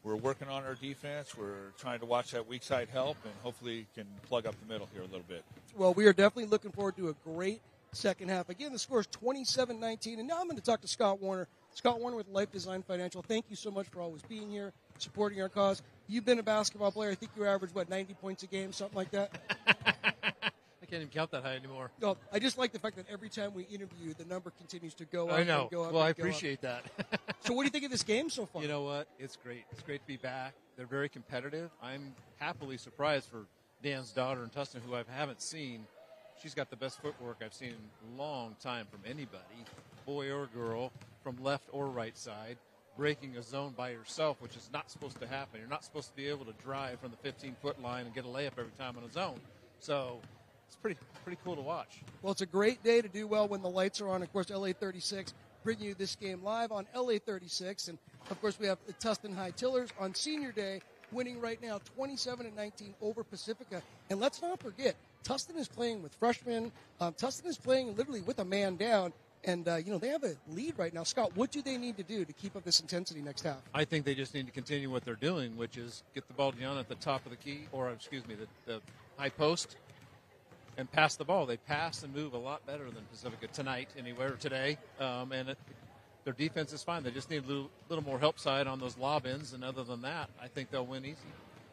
working on our defense. We're trying to watch that weak side help, and hopefully can plug up the middle here a little bit. Well, we are definitely looking forward to a great second half. Again, the score is 27-19, and now I'm going to talk to Scott Warner. Scott Warner with Life Design Financial. Thank you so much for always being here, supporting our cause. You've been a basketball player. I think you average, 90 points a game, something like that? I can't even count that high anymore. No, I just like the fact that every time we interview you, the number continues to go up. I know. And go up Well, I and go up. appreciate that. So what do you think of this game so far? You know what? It's great. It's great to be back. They're very competitive. I'm happily surprised for Dan's daughter in Tustin, who I haven't seen. She's got the best footwork I've seen in a long time from anybody, boy or girl, from left or right side, breaking a zone by herself, which is not supposed to happen. You're not supposed to be able to drive from the 15-foot line and get a layup every time in a zone. So it's pretty cool to watch. Well, it's a great day to do well when the lights are on. Of course, LA36 bringing you this game live on LA36. And, of course, we have the Tustin High Tillers on Senior Day winning right now 27-19 over Pacifica. And let's not forget, Tustin is playing with freshmen. Tustin is playing literally with a man down. And, they have a lead right now. Scott, what do they need to do to keep up this intensity next half? I think they just need to continue what they're doing, which is get the ball down at the top of the key, the high post, and pass the ball. They pass and move a lot better than Pacifica tonight, anywhere today. Their defense is fine. They just need a little more help side on those lob-ins, and other than that, I think they'll win easy.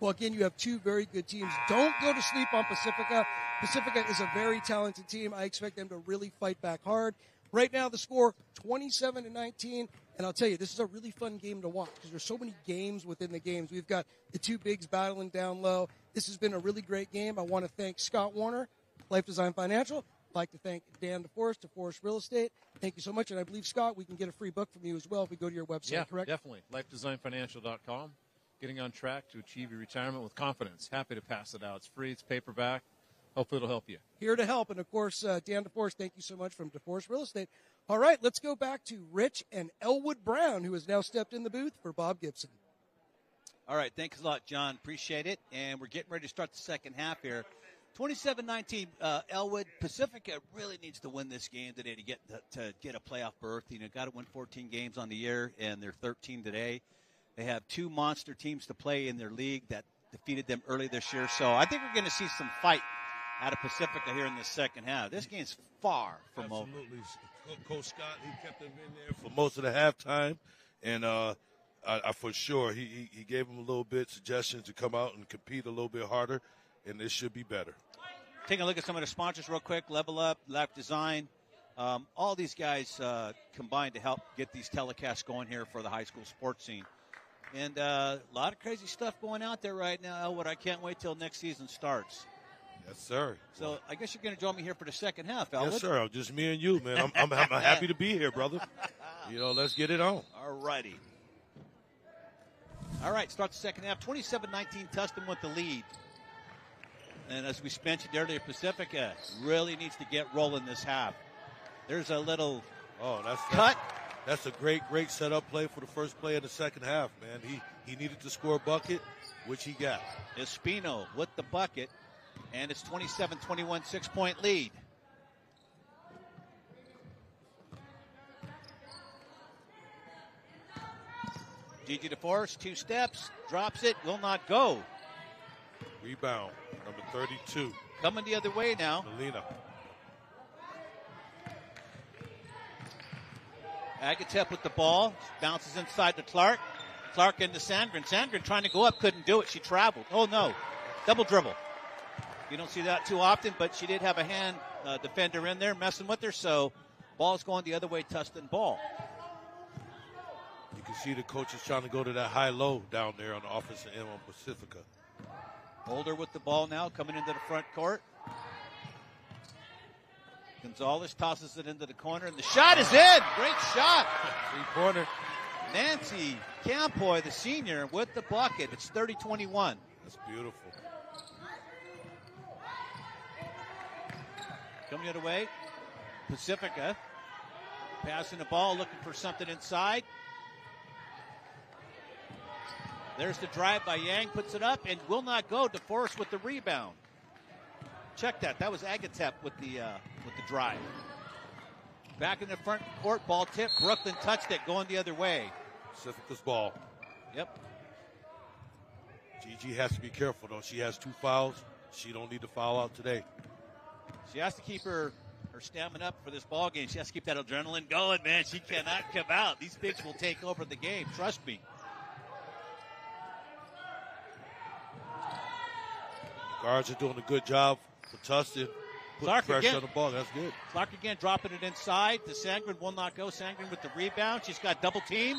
Well, again, you have two very good teams. Don't go to sleep on Pacifica. Pacifica is a very talented team. I expect them to really fight back hard. Right now, the score 27-19, and I'll tell you, this is a really fun game to watch because there's so many games within the games. We've got the two bigs battling down low. This has been a really great game. I want to thank Scott Warner, Life Design Financial. I'd like to thank Dan DeForest, DeForest Real Estate. Thank you so much, and I believe, Scott, we can get a free book from you as well if we go to your website, correct? Yeah, definitely. LifeDesignFinancial.com. Getting on track to achieve your retirement with confidence. Happy to pass it out. It's free. It's paperback. Hopefully it'll help you. Here to help. And, of course, Dan DeForest, thank you so much from DeForest Real Estate. All right, let's go back to Rich and Elwood Brown, who has now stepped in the booth for Bob Gibson. All right, thanks a lot, John. Appreciate it. And we're getting ready to start the second half here. 27-19, Elwood. Pacifica really needs to win this game today to get a playoff berth. Got to win 14 games on the year, and they're 13 today. They have two monster teams to play in their league that defeated them early this year. So I think we're going to see some fight out of Pacifica here in the second half. This game's far from over. Absolutely. Coach Scott, he kept them in there for most of the halftime, and I for sure he gave them a little bit suggestions to come out and compete a little bit harder, and this should be better. Taking a look at some of the sponsors real quick. Level Up, Life Design. All these guys combined to help get these telecasts going here for the high school sports scene. And a lot of crazy stuff going out there right now, Elwood. I can't wait till next season starts. Yes, sir. So I guess you're going to join me here for the second half, Elwood. Yes, sir. Just me and you, man. I'm happy to be here, brother. Let's get it on. All righty. All right, start the second half. 27-19, Tustin with the lead. And as we mentioned earlier, Pacifica really needs to get rolling this half. There's a little cut. That's a great setup play for the first play of the second half, man. He needed to score a bucket, which he got. Espino with the bucket, and it's 27-21, 6-point lead. Gigi DeForest, 2 steps, drops it, will not go. Rebound, number 32. Coming the other way now. Melina. Agatep with the ball, bounces inside to Clark. Clark into Sandgren. Sandgren trying to go up, couldn't do it. She traveled. Oh, no. Double dribble. You don't see that too often, but she did have a hand defender in there messing with her, so ball's going the other way, Tustin ball. You can see the coaches trying to go to that high-low down there on the offensive end on Pacifica. Holder with the ball now, coming into the front court. Gonzalez tosses it into the corner, and the shot is in. Great shot. Three-pointer. Nancy Campoy, the senior, with the bucket. It's 30-21. That's beautiful. Coming the other way, Pacifica passing the ball, looking for something inside. There's the drive by Yang, puts it up and will not go. DeForest with the rebound. Check that. That was Agatep with the drive. Back in the front court, ball tip. Brooklyn touched it, going the other way. Pacifica's ball. Yep. Gigi has to be careful, though. She has 2 fouls. She don't need to foul out today. She has to keep her stamina up for this ball game. She has to keep that adrenaline going, man. She cannot come out. These bigs will take over the game. Trust me. Guards are doing a good job for Tustin. put Clark pressure again. on the ball. That's good. Clark again dropping it inside. To Sangren will not go. Sangren with the rebound. She's got double team.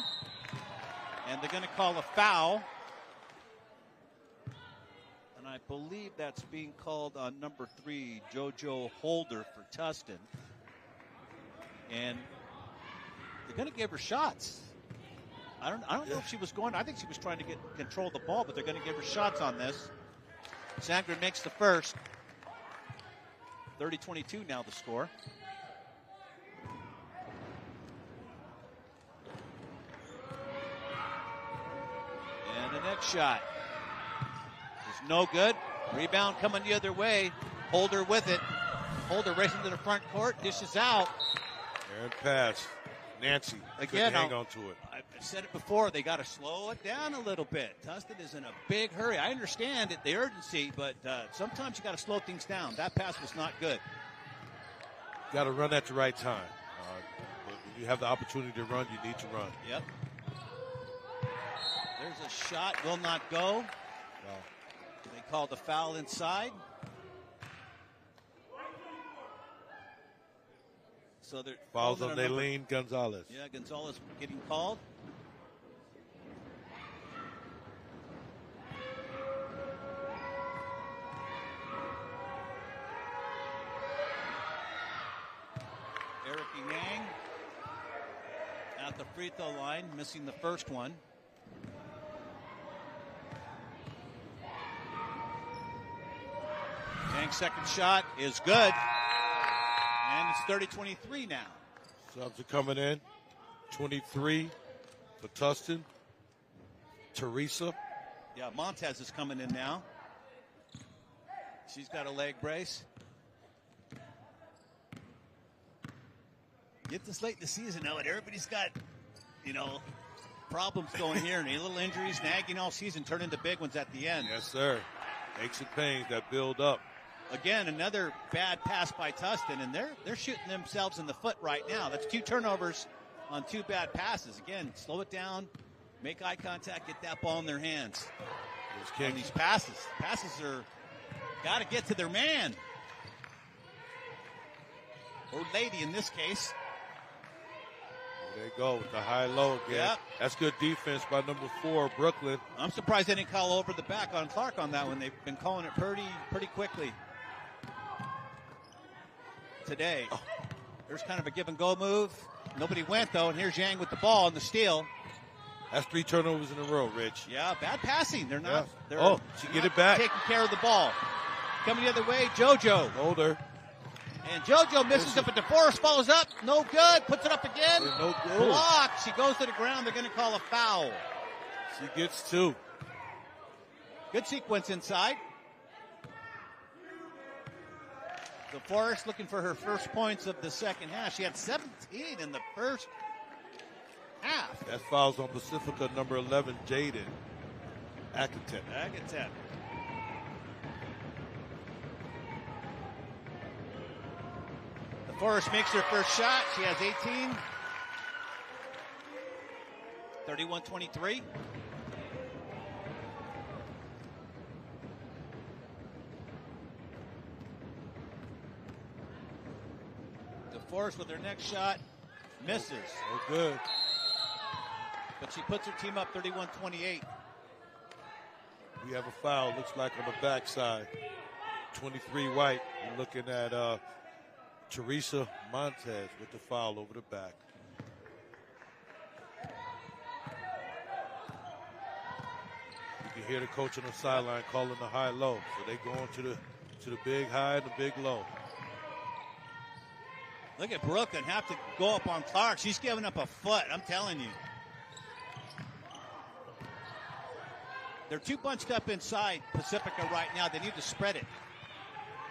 And they're going to call a foul. And I believe that's being called on number 3, JoJo Holder for Tustin. And they're going to give her shots. I don't know if she was going. I think she was trying to control the ball, but they're going to give her shots on this. Sangren makes the first. 30-22 now the score. And the next shot is no good. Rebound coming the other way. Holder with it. Holder racing to the front court. Dishes out. And pass. Nancy again. Hang on to it. I said it before. They got to slow it down a little bit. Tustin is in a big hurry. I understand the urgency, but sometimes you got to slow things down. That pass was not good. Got to run at the right time. But when you have the opportunity to run, you need to run. Yep. There's a shot. Will not go. Wow. They called the foul inside. So they're fouls on Nailene Gonzalez. Yeah, Gonzalez getting called. Eric Yang at the free throw line, missing the first one. Yang's second shot is good. And it's 30-23 now. Subs are coming in. 23 for Tustin. Teresa. Yeah, Montez is coming in now. She's got a leg brace. Get this late in the season now, and everybody's got, problems going here. And a little injuries, nagging all season, turn into big ones at the end. Yes, sir. Aches and pains that build up. Again, another bad pass by Tustin, and they're shooting themselves in the foot right now. That's 2 turnovers on 2 bad passes. Again, slow it down, make eye contact, get that ball in their hands. And these passes are got to get to their man. Or lady in this case. There they go with the high-low again. Yep. That's good defense by number 4, Brooklyn. I'm surprised they didn't call over the back on Clark on that one. They've been calling it pretty quickly today. Oh. There's kind of a give-and-go move. Nobody went, though, and here's Yang with the ball and the steal. That's 3 turnovers in a row, Rich. Yeah, bad passing. They're not. Yeah. She get it back. Taking care of the ball. Coming the other way, JoJo. Holder. And JoJo misses it, but DeForest follows up. No good. Puts it up again. No good. Blocked. She goes to the ground. They're going to call a foul. She gets 2. Good sequence inside. DeForest looking for her first points of the second half. She had 17 in the first half. That foul's on Pacifica, number 11, Jaden Akatet. DeForest makes her first shot. She has 18. 31-23. DeForest with her next shot misses. Oh, good. But she puts her team up 31-28. We have a foul, looks like on the backside. 23 white. We're looking at Teresa Montez with the foul over the back. You can hear the coach on the sideline calling the high-low. So they going to the big high and the big low. Look at Brooklyn have to go up on Clark. She's giving up a foot, I'm telling you. They're 2 bunched up inside Pacifica right now. They need to spread it.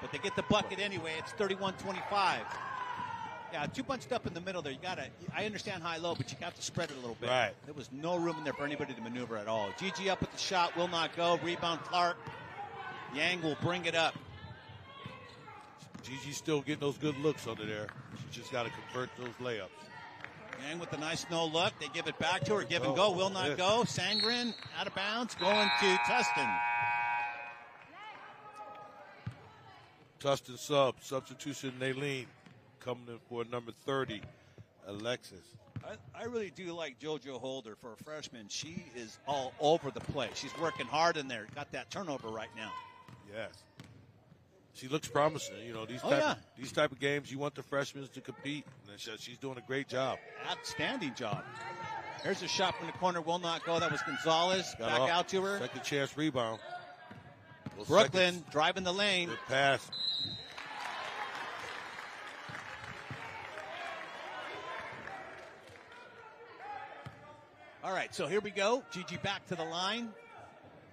But they get the bucket anyway. It's 31-25. Yeah, 2 bunched up in the middle there. I understand high-low, but you have to spread it a little bit. Right. There was no room in there for anybody to maneuver at all. Gigi up with the shot, will not go. Rebound Clark. Yang will bring it up. Gigi's still getting those good looks under there. She just got to convert those layups. Yang with a nice no look. They give it back to her. Give and go. Will not go. Sangren out of bounds. Going to Tustin. Tustin substitution, Naylene coming in for number 30, Alexis. I really do like JoJo Holder for a freshman. She is all over the place. She's working hard in there. Got that turnover right now. Yes. She looks promising. You know, these type of games, you want the freshmen to compete. And she's doing a great job. Outstanding job. There's a shot from the corner. Will not go. That was Gonzalez. Back out to her. Second chance rebound. Brooklyn driving the lane. Good pass. All right, so here we go. Gigi back to the line.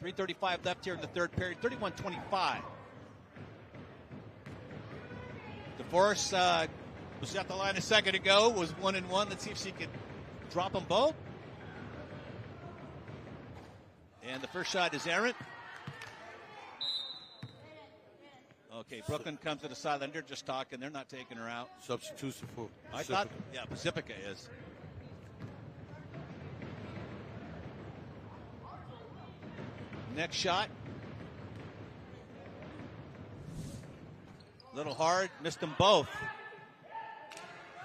3:35 left here in the third period. 31-25. DeForest was at the line a second ago. Was 1-1. Let's see if she can drop them both. And the first shot is errant. Okay, Brooklyn comes to the sideline. They're just talking. They're not taking her out. Substitution for Pacifica. I thought, yeah, Pacifica is. Next shot. Little hard. Missed them both.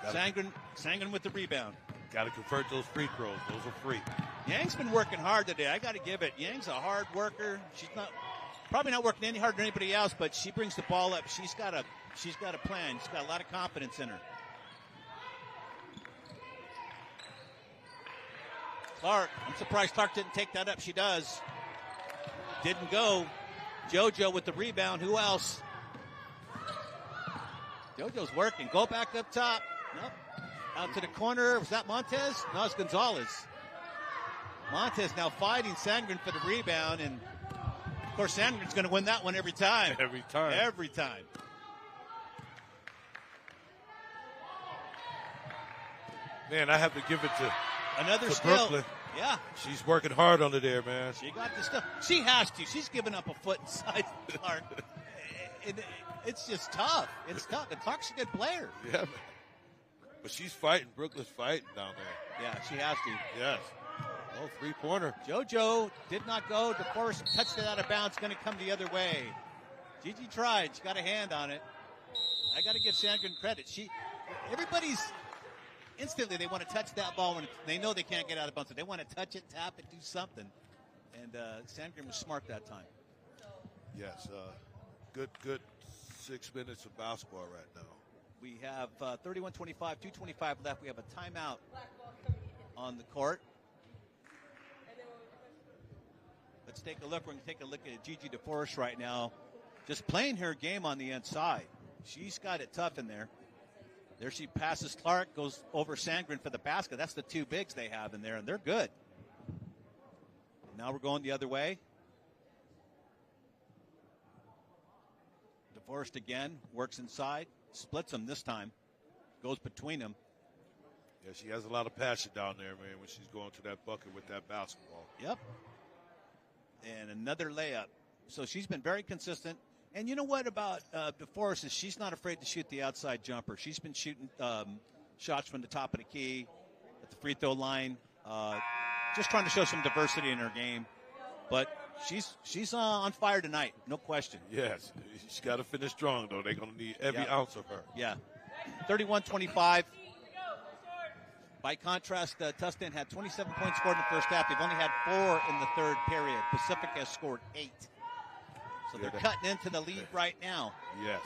Sangren with the rebound. Got to convert those free throws. Those are free. Yang been working hard today. I got to give it. Yang's a hard worker. She's probably not working any harder than anybody else, but she brings the ball up. She's got a plan. She's got a lot of confidence in her. Clark. I'm surprised Clark didn't take that up. She does. Didn't go. JoJo with the rebound. Who else? JoJo's working. Go back up top. Nope. Out to the corner. Was that Montez? No, it's Gonzalez. Montez now fighting Sangren for the rebound. And, of course, Sangren's going to win that one every time. Every time. Every time. Man, I have to give it to another to steal. Brooklyn. Yeah. She's working hard under there, man. She got the stuff. She has to. She's giving up a foot inside Clark. It's just tough. It's tough. And Clark's a good player. Yeah, man. But she's fighting. Brooklyn's fighting down there. Yeah, she has to. Yes. Oh, three-pointer. JoJo did not go. DeForest touched it out of bounds. Going to come the other way. Gigi tried. She got a hand on it. I got to give Sangren credit. Everybody's instantly they want to touch that ball when they know they can't get out of bounds. They want to touch it, tap it, do something. And Sangren was smart that time. Yes. Good 6 minutes of basketball right now. We have 31-25, 2:25 left. We have a timeout on the court. Let's take a look. We're going to take a look at Gigi DeForest right now. Just playing her game on the inside. She's got it tough in there. There she passes Clark, goes over Sangren for the basket. That's the two bigs they have in there, and they're good. Now we're going the other way. DeForest again, works inside, splits them this time, goes between them. Yeah, she has a lot of passion down there, man, when she's going to that bucket with that basketball. Yep. And another layup. So she's been very consistent. And you know what about DeForest is she's not afraid to shoot the outside jumper. She's been shooting shots from the top of the key at the free throw line, just trying to show some diversity in her game. But she's on fire tonight, no question. Yes, she's got to finish strong, though. They're going to need every ounce of her. Yeah. 31-25. By contrast, Tustin had 27 points scored in the first half. They've only had 4 in the third period. Pacifica has scored 8. So they're cutting into the lead right now. Yes.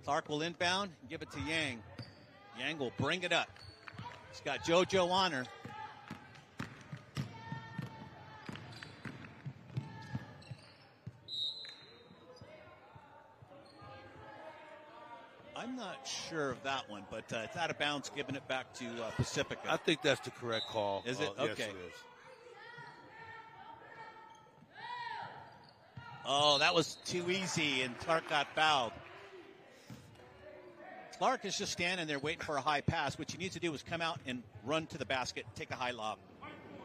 Clark will inbound and give it to Yang. Yang will bring it up. He's got JoJo on her. I'm not sure of that one, but it's out of bounds, giving it back to Pacifica. I think that's the correct call. Is it? Yes, Okay. it is. Oh, that was too easy, and Clark got fouled. Clark is just standing there waiting for a high pass. What you need to do is come out and run to the basket, take a high lob,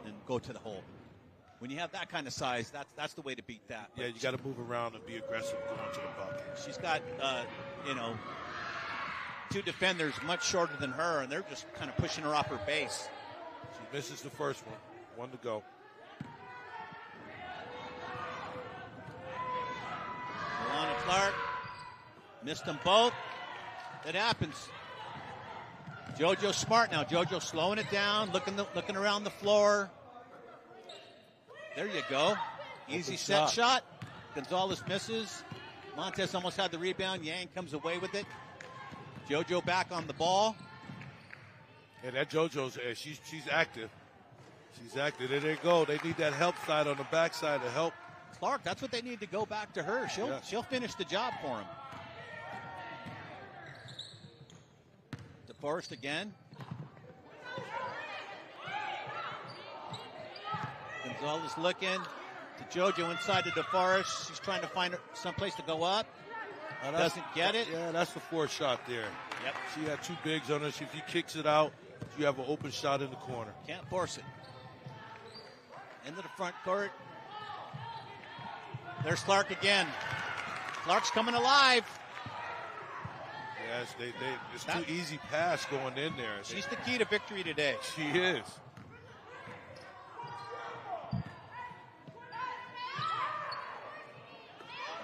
and go to the hole. When you have that kind of size, that's the way to beat that. Yeah, you got to move around and be aggressive going to the bucket. She's got, two defenders much shorter than her, and they're just kind of pushing her off her base. She misses the first one. One to go. Alana Clark Missed them both. It happens. JoJo smart now. JoJo slowing it down, looking around the floor. There you go. Easy set shot. Gonzalez misses. Montez almost had the rebound. Yang comes away with it. JoJo back on the ball. And that JoJo's, she's active. She's active. There they go. They need that help side on the backside to help. Clark, that's what they need to go back to her. She'll finish the job for him. DeForest again. Gonzalez looking to JoJo inside to DeForest. She's trying to find someplace to go up. Doesn't get it. Yeah, that's the fourth shot there. Yep. She had two bigs on her. If she kicks it out, you have an open shot in the corner. Can't force it. Into the front court. There's Clark again. Clark's coming alive. Yes, it's too easy pass going in there. She's the key to victory today. She is.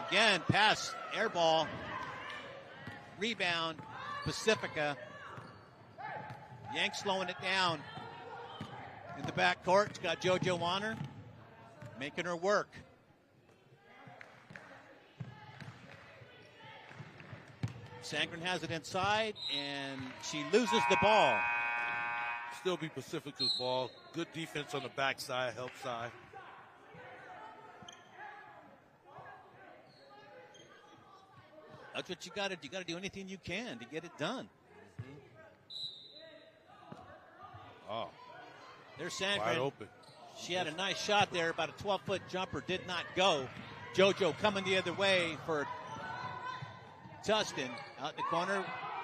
Again, pass, air ball, rebound, Pacifica. Yank slowing it down. In the back court, it's got JoJo on her, making her work. Sangren has it inside, and she loses the ball. Still be Pacifica's ball. Good defense on the backside, help side. That's what you got to do. You got to do anything you can to get it done. Oh, there's Sangren. wide open. She had a nice shot there, about a 12-foot jumper, did not go. JoJo coming the other way for Tustin. Out in the corner,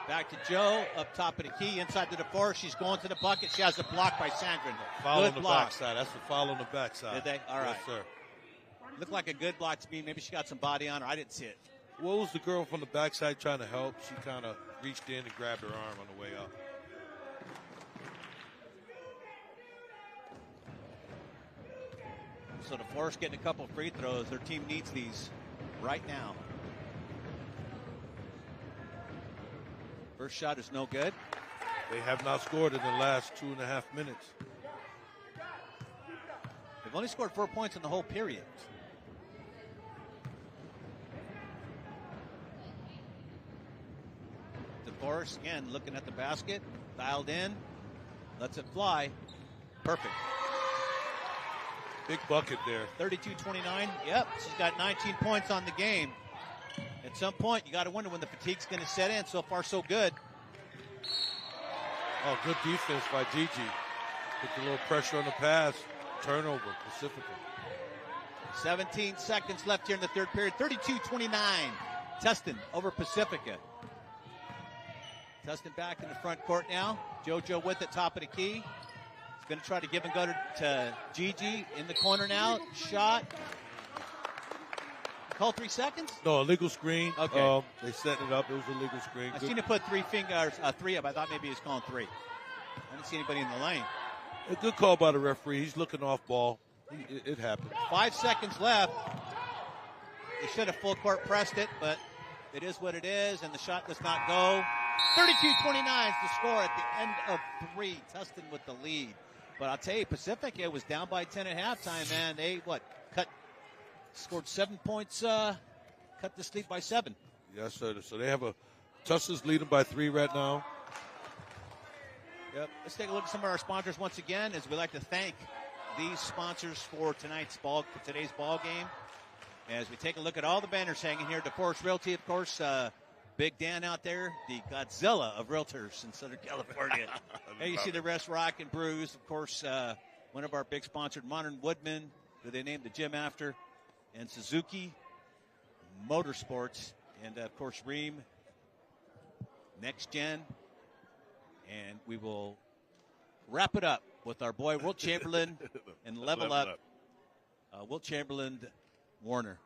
back to Joe, up top of the key, inside to the floor. She's going to the bucket. She has a block by Sangren. Foul on Good the block. backside. That's the foul on the backside. Did they? All right. Yes, sir. Looked like a good block to me. Maybe she got some body on her. I didn't see it. What was the girl from the backside trying to help? She kind of reached in and grabbed her arm on the way up. So the Forest getting a couple free throws. Their team needs these right now. First shot is no good. They have not scored in the last 2.5 minutes. They've only scored 4 points in the whole period. DeForest again looking at the basket, dialed in, lets it fly. Perfect. Big bucket there. 32-29. Yep, she's got 19 points on the game. At some point, you got to wonder when the fatigue's going to set in. So far, so good. Oh, good defense by Gigi. Put a little pressure on the pass. Turnover, Pacifica. 17 seconds left here in the third period. 32-29. Tustin over Pacifica. Tustin back in the front court now. JoJo with it, top of the key. He's going to try to give and go to Gigi in the corner now. Shot. Call 3 seconds? No, illegal screen. Okay. They set it up. It was a legal screen. I seen him put 3 fingers, 3 up. I thought maybe he was calling 3. I didn't see anybody in the lane. A good call by the referee. He's looking off ball. It happened. 5 seconds left. They should have full court pressed it, but it is what it is, and the shot does not go. 32-29 is the score at the end of 3. Tustin with the lead. But I'll tell you, Pacifica was down by 10 at halftime, man. They, scored 7 points, cut this lead by 7. Yes, sir. So they have Tustin's leading by 3 right now. Yep. Let's take a look at some of our sponsors once again, as we like to thank these sponsors for today's ball game. As we take a look at all the banners hanging here, DeForest Realty, of course, Big Dan out there, the Godzilla of realtors in Southern California. Hey, you see the rest, Rock and Brews, of course, one of our big sponsored, Modern Woodman, who they named the gym after, and Suzuki Motorsports, and of course Ream, Next Gen, and we will wrap it up with our boy Wilt Chamberlain and Level Up. Wilt Chamberlain, Warner.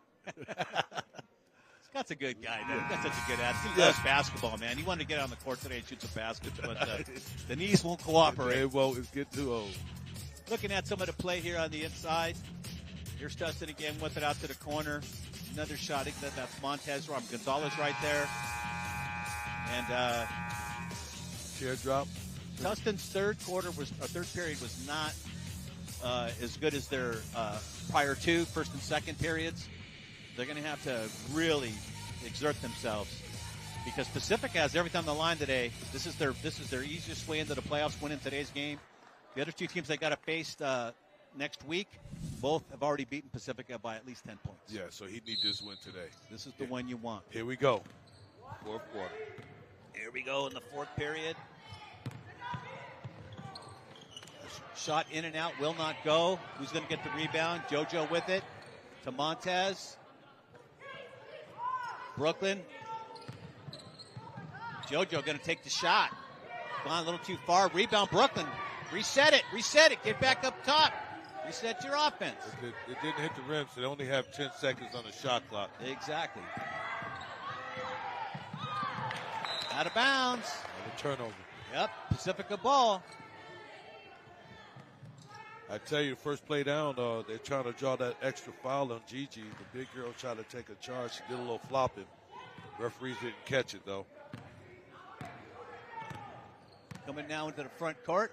Scott's a good guy, man. He's got such a good attitude. He loves basketball, man. He wanted to get on the court today and shoot some baskets, but the knees won't cooperate. Okay, well, it's getting too old. Looking at some of the play here on the inside. Here's Tustin again with it out to the corner. another shot. That's Montez Gonzalez right there. And teardrop. Tustin's third period was not as good as their prior two first and second periods. They're going to have to really exert themselves because Pacifica has everything on the line today. This is their easiest way into the playoffs, winning today's game. The other two teams they got to face next week, both have already beaten Pacifica by at least 10 points. Yeah, so he need this win today. This is the one you want. Here we go. Fourth quarter. Here we go in the fourth period. Shot in and out, will not go. Who's going to get the rebound? JoJo with it to Montez. Brooklyn. JoJo going to take the shot. Gone a little too far. Rebound, Brooklyn. Reset it. Get back up top. Reset your offense. It didn't hit the rim, so they only have 10 seconds on the shot clock. Exactly. Out of bounds. And a turnover. Yep, Pacifica ball. I tell you, first play down, they're trying to draw that extra foul on Gigi. The big girl tried to take a charge. She did a little flopping. Referees didn't catch it, though. Coming now into the front court.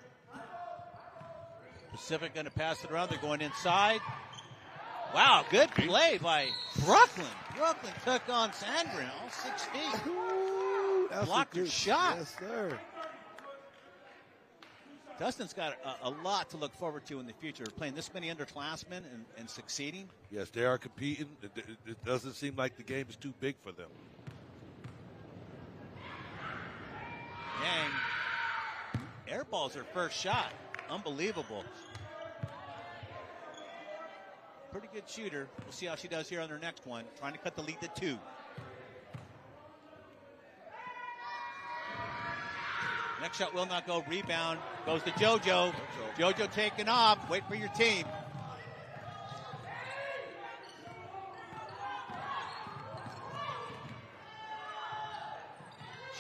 Pacific going to pass it around. They're going inside. Wow, good play by Brooklyn. Brooklyn took on Sandgren, all 6 feet. Ooh, blocked her shot. Yes, sir. Tustin's got a lot to look forward to in the future. Playing this many underclassmen and succeeding. Yes, they are competing. It doesn't seem like the game is too big for them. Yang airballs her first shot. Unbelievable. Pretty good shooter. We'll see how she does here on her next one. Trying to cut the lead to 2. Next shot will not go. Rebound goes to JoJo. JoJo taking off. Wait for your team.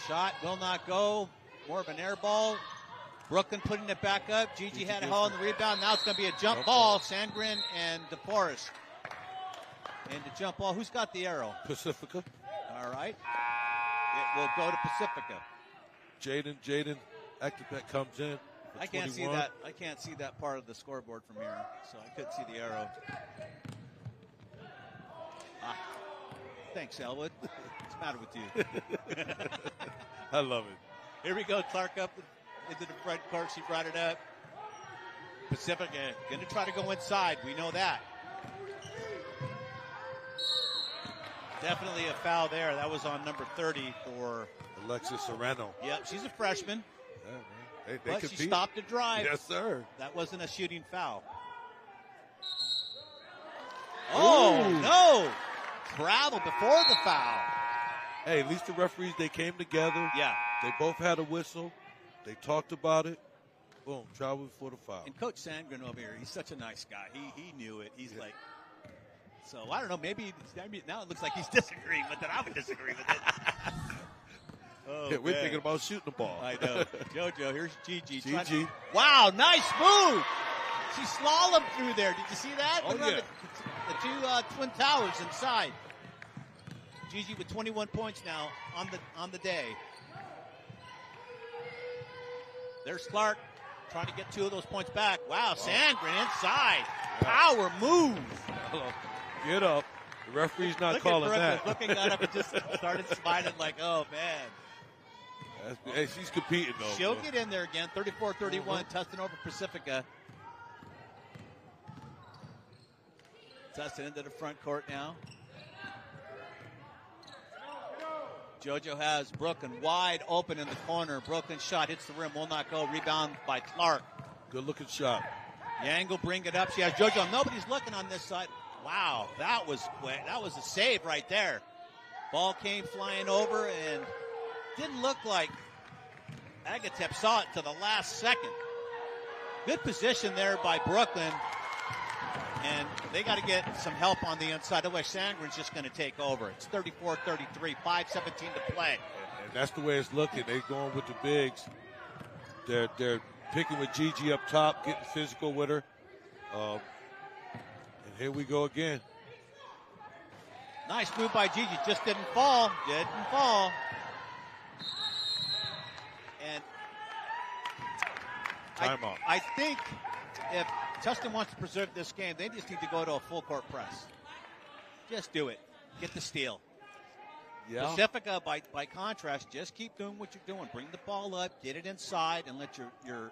Shot will not go. More of an air ball. Brooklyn putting it back up. Gigi had a hole in the rebound. Now it's going to be a jump ball. Sandgren and DeForest. And the jump ball. Who's got the arrow? Pacifica. All right. It will go to Pacifica. Jaden Actipet comes in. I can't see that. I can't see that part of the scoreboard from here, so I couldn't see the arrow. Thanks, Elwood. What's the matter with you? I love it. Here we go. Clark up into the front court. She brought it up. Pacifica going to try to go inside. We know that. Definitely a foul there. That was on number 30 for Alexis Serrano. Yep, she's a freshman. Yeah, man. They But compete. she stopped the drive. Yes, sir. That wasn't a shooting foul. Oh, no. Travel before the foul. Hey, at least the referees, they came together. Yeah. They both had a whistle. They talked about it. Boom, travel before the foul. And Coach Sandgren over here, he's such a nice guy. He knew it. He's like, so I don't know, maybe now it looks like he's disagreeing with it. I would disagree with it. Yeah, we're thinking about shooting the ball. I know. JoJo, here's Gigi. Gigi. Wow, nice move. She slalomed through there. Did you see that? Oh, yeah. The two Twin Towers inside. Gigi with 21 points now on the day. There's Clark trying to get 2 of those points back. Wow, Sandgren inside. Yeah. Power move. Get up. The referee's not calling that. Looking up and just started smiling like, oh, man. Hey, she's competing, though. She'll get in there again. 34-31, Tustin over Pacifica. Tustin into the front court now. JoJo has Brooklyn wide open in the corner. Brooklyn shot hits the rim, will not go. Rebound by Clark. Good looking shot. Yang will bring it up. She has JoJo. Nobody's looking on this side. Wow, that was quick. That was a save right there. Ball came flying over and didn't look like Agatep saw it to the last second. Good position there by Brooklyn. And they got to get some help on the inside. Otherwise, Sandgren's just going to take over. It's 34-33, 5:17 to play. And that's the way it's looking. They're going with the bigs. They're picking with Gigi up top, getting physical with her. And here we go again. Nice move by Gigi. Just didn't fall. Didn't fall. And Timeout. I think if Tustin wants to preserve this game, they just need to go to a full court press. Just do it. Get the steal. Yeah. Pacifica, by contrast, just keep doing what you're doing. Bring the ball up, get it inside, and let your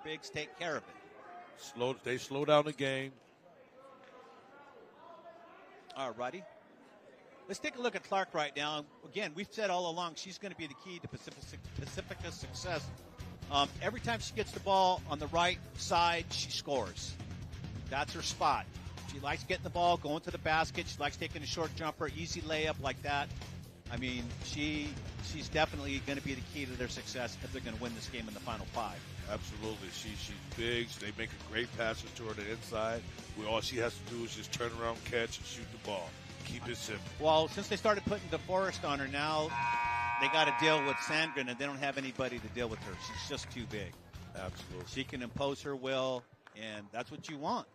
bigs take care of it. They slow down the game. All righty. Let's take a look at Clark right now. Again, we've said all along she's going to be the key to Pacifica's success. Every time she gets the ball on the right side, she scores. That's her spot. She likes getting the ball, going to the basket. She likes taking a short jumper, easy layup like that. I mean, she's definitely going to be the key to their success if they're going to win this game in the final 5. Absolutely. She's big. They make a great passes to her the inside. All she has to do is just turn around, catch, and shoot the ball. Keep it simple. Well, since they started putting DeForest on her now, they got to deal with Sandgren, and they don't have anybody to deal with her. She's just too big. Absolutely. She can impose her will, and that's what you want.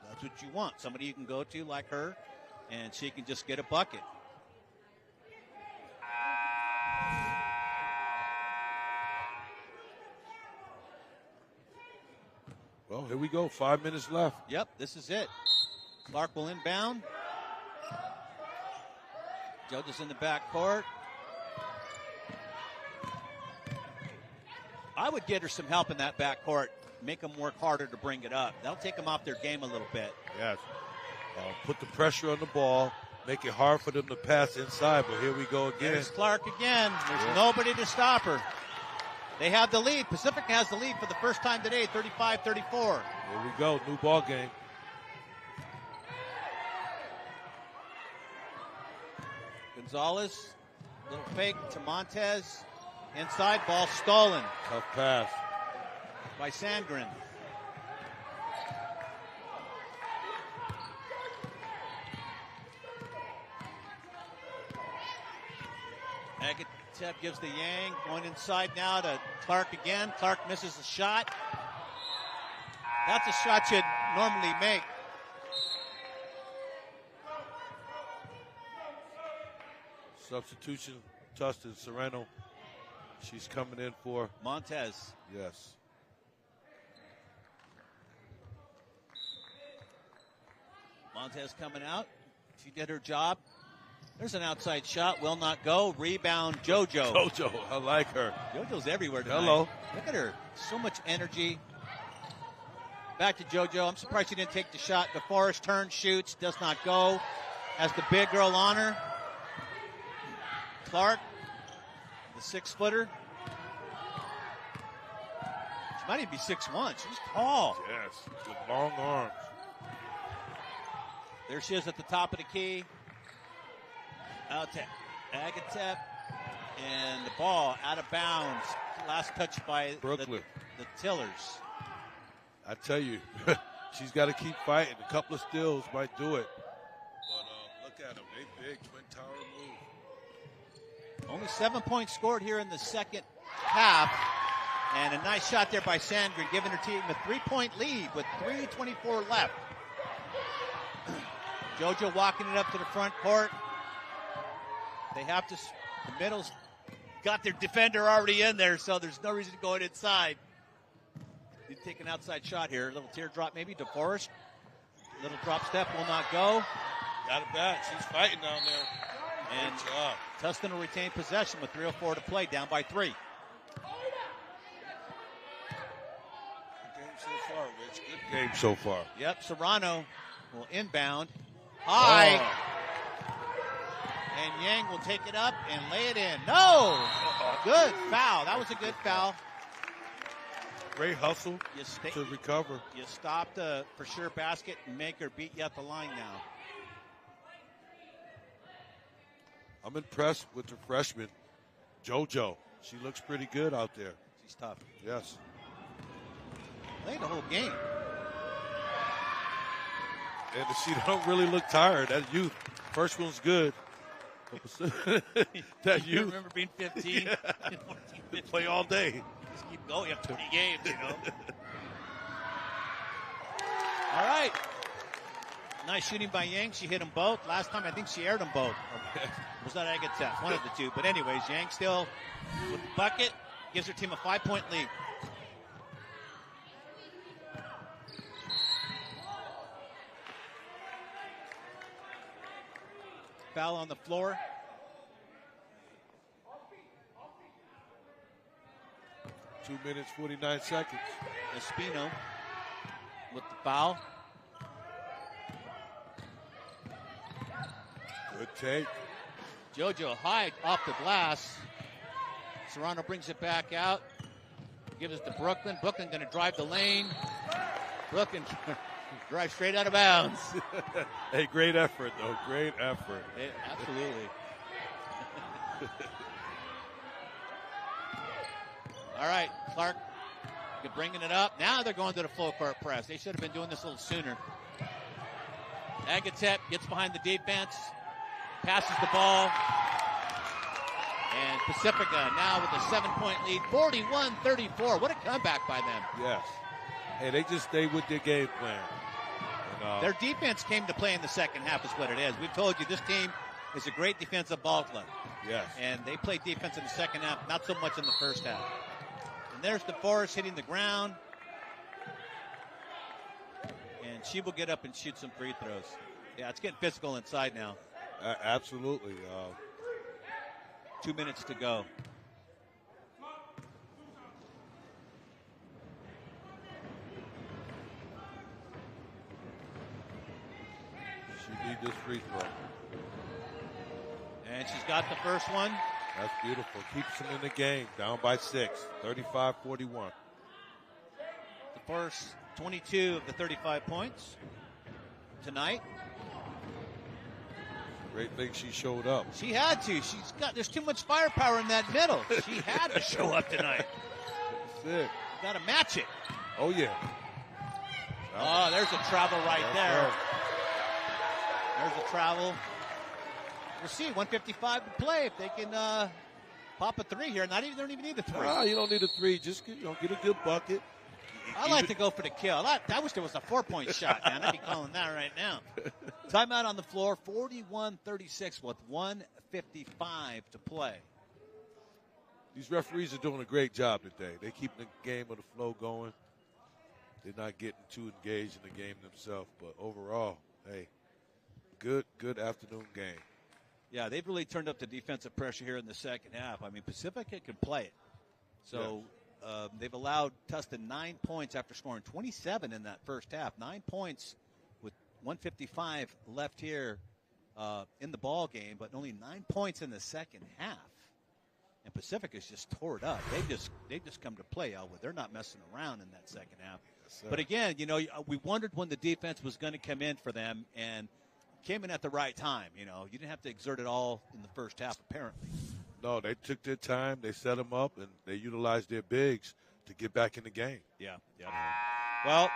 That's what you want. Somebody you can go to like her, and she can just get a bucket. Well, here we go. 5 minutes left. Yep, this is it. Clark will inbound. JoJo's in the back court. I would get her some help in that back court. Make them work harder to bring it up. That'll take them off their game a little bit. Yes. Put the pressure on the ball. Make it hard for them to pass inside. But here we go again. There's Clark again. There's nobody to stop her. They have the lead. Pacifica has the lead for the first time today, 35-34. Here we go. New ball game. Gonzalez, little fake to Montez. Inside, ball stolen Tough pass. by Sandgren. Agatep gives the Yang. Going inside now to Clark again. Clark misses a shot. That's a shot you'd normally make. Substitution, Tustin, Serrano. She's coming in for Montez. Yes. Montez coming out. She did her job. There's an outside shot. Will not go. Rebound, JoJo. JoJo, I like her. JoJo's everywhere tonight. Hello. Look at her. So much energy. Back to JoJo. I'm surprised she didn't take the shot. DeForest turns, shoots, does not go. Has the big girl on her. Clark, the 6-footer. She might even be 6'1". She's tall. Yes, with long arms. There she is at the top of the key. Out to Agatep. And the ball out of bounds. Last touch by Brooklyn. The Tillers. I tell you, she's got to keep fighting. A couple of steals might do it. But look at them. They big, twin tower move. Only 7 points scored here in the second half. And a nice shot there by Sandgren, giving her team a 3-point lead with 3:24 left. JoJo walking it up to the front court. They have to, the middle's got their defender already in there, so there's no reason to go inside. They take an outside shot here. A little teardrop maybe. DeForest. Little drop step will not go. Got it back. She's fighting down there. And good job. Tustin will retain possession with 3:04 to play, down by 3. Good game so far, Rich. Good game so far. Yep, Serrano will inbound. High. Oh. And Yang will take it up and lay it in. No! Good foul. That was a good foul. Great hustle You to recover. You stopped a for sure basket and make her beat you at the line now. I'm impressed with the freshman, JoJo. She looks pretty good out there. She's tough. Yes. Played the whole game. And she don't really look tired. That youth. First one's good. That You youth. remember being 15? Yeah. 14, 15. Play all day. Just keep going. You have 20 games, you know. All right. Nice shooting by Yang. She hit them both. Last time, I think she aired them both. Was that Agatsat? One of the two. But anyways, Yang still with the bucket. Gives her team a 5-point lead. Foul on the floor. Two minutes, 49 seconds. Espino with the foul. Good take. JoJo Hyde off the glass. Serrano brings it back out. Gives it to Brooklyn. Brooklyn going to drive the lane. Brooklyn drive straight out of bounds. Hey, great effort, though. Great effort. Absolutely. All right, Clark bringing it up. Now they're going to the full court press. They should have been doing this a little sooner. Agatep gets behind the defense, passes the ball, and Pacifica now with a 7-point lead, 41-34. What a comeback by them. Yes. Hey, they just stayed with their game plan. And, their defense came to play in the second half is what it is. We've told you this team is a great defensive ball club. Yes. And they played defense in the second half, not so much in the first half. And there's DeForest hitting the ground. And she will get up and shoot some free throws. Yeah, it's getting physical inside now. Absolutely. 2 minutes to go. She needs this free throw. And she's got the first one. That's beautiful. Keeps them in the game. Down by 6. 35-41. The first 22 of the 35 points tonight. Great thing she showed up. She had to. There's too much firepower in that middle. She had to show up tonight. That's it. Got to match it. Oh, yeah. Oh, there's a travel right there. Right. There's a travel. We'll see. 1:55 to play. If they can pop a three here, they don't even need a three. You don't need a three. Just get a good bucket. I like to go for the kill. I wish there was a 4-point shot, man. I'd be calling that right now. Timeout on the floor, 41-36 with 1:55 to play. These referees are doing a great job today. They keep the game of the flow going. They're not getting too engaged in the game themselves. But overall, hey, good afternoon game. Yeah, they've really turned up the defensive pressure here in the second half. I mean, Pacifica can play it. So they've allowed Tustin 9 points after scoring 27 in that first half. 9 points with 1:55 left here in the ball game, but only 9 points in the second half. And Pacifica's just tore it up. They've just come to play, Elwood. They're not messing around in that second half. Yes, but again, we wondered when the defense was going to come in for them, and came in at the right time. You didn't have to exert it all in the first half, apparently. No, they took their time. They set them up, and they utilized their bigs to get back in the game. Yeah. Well,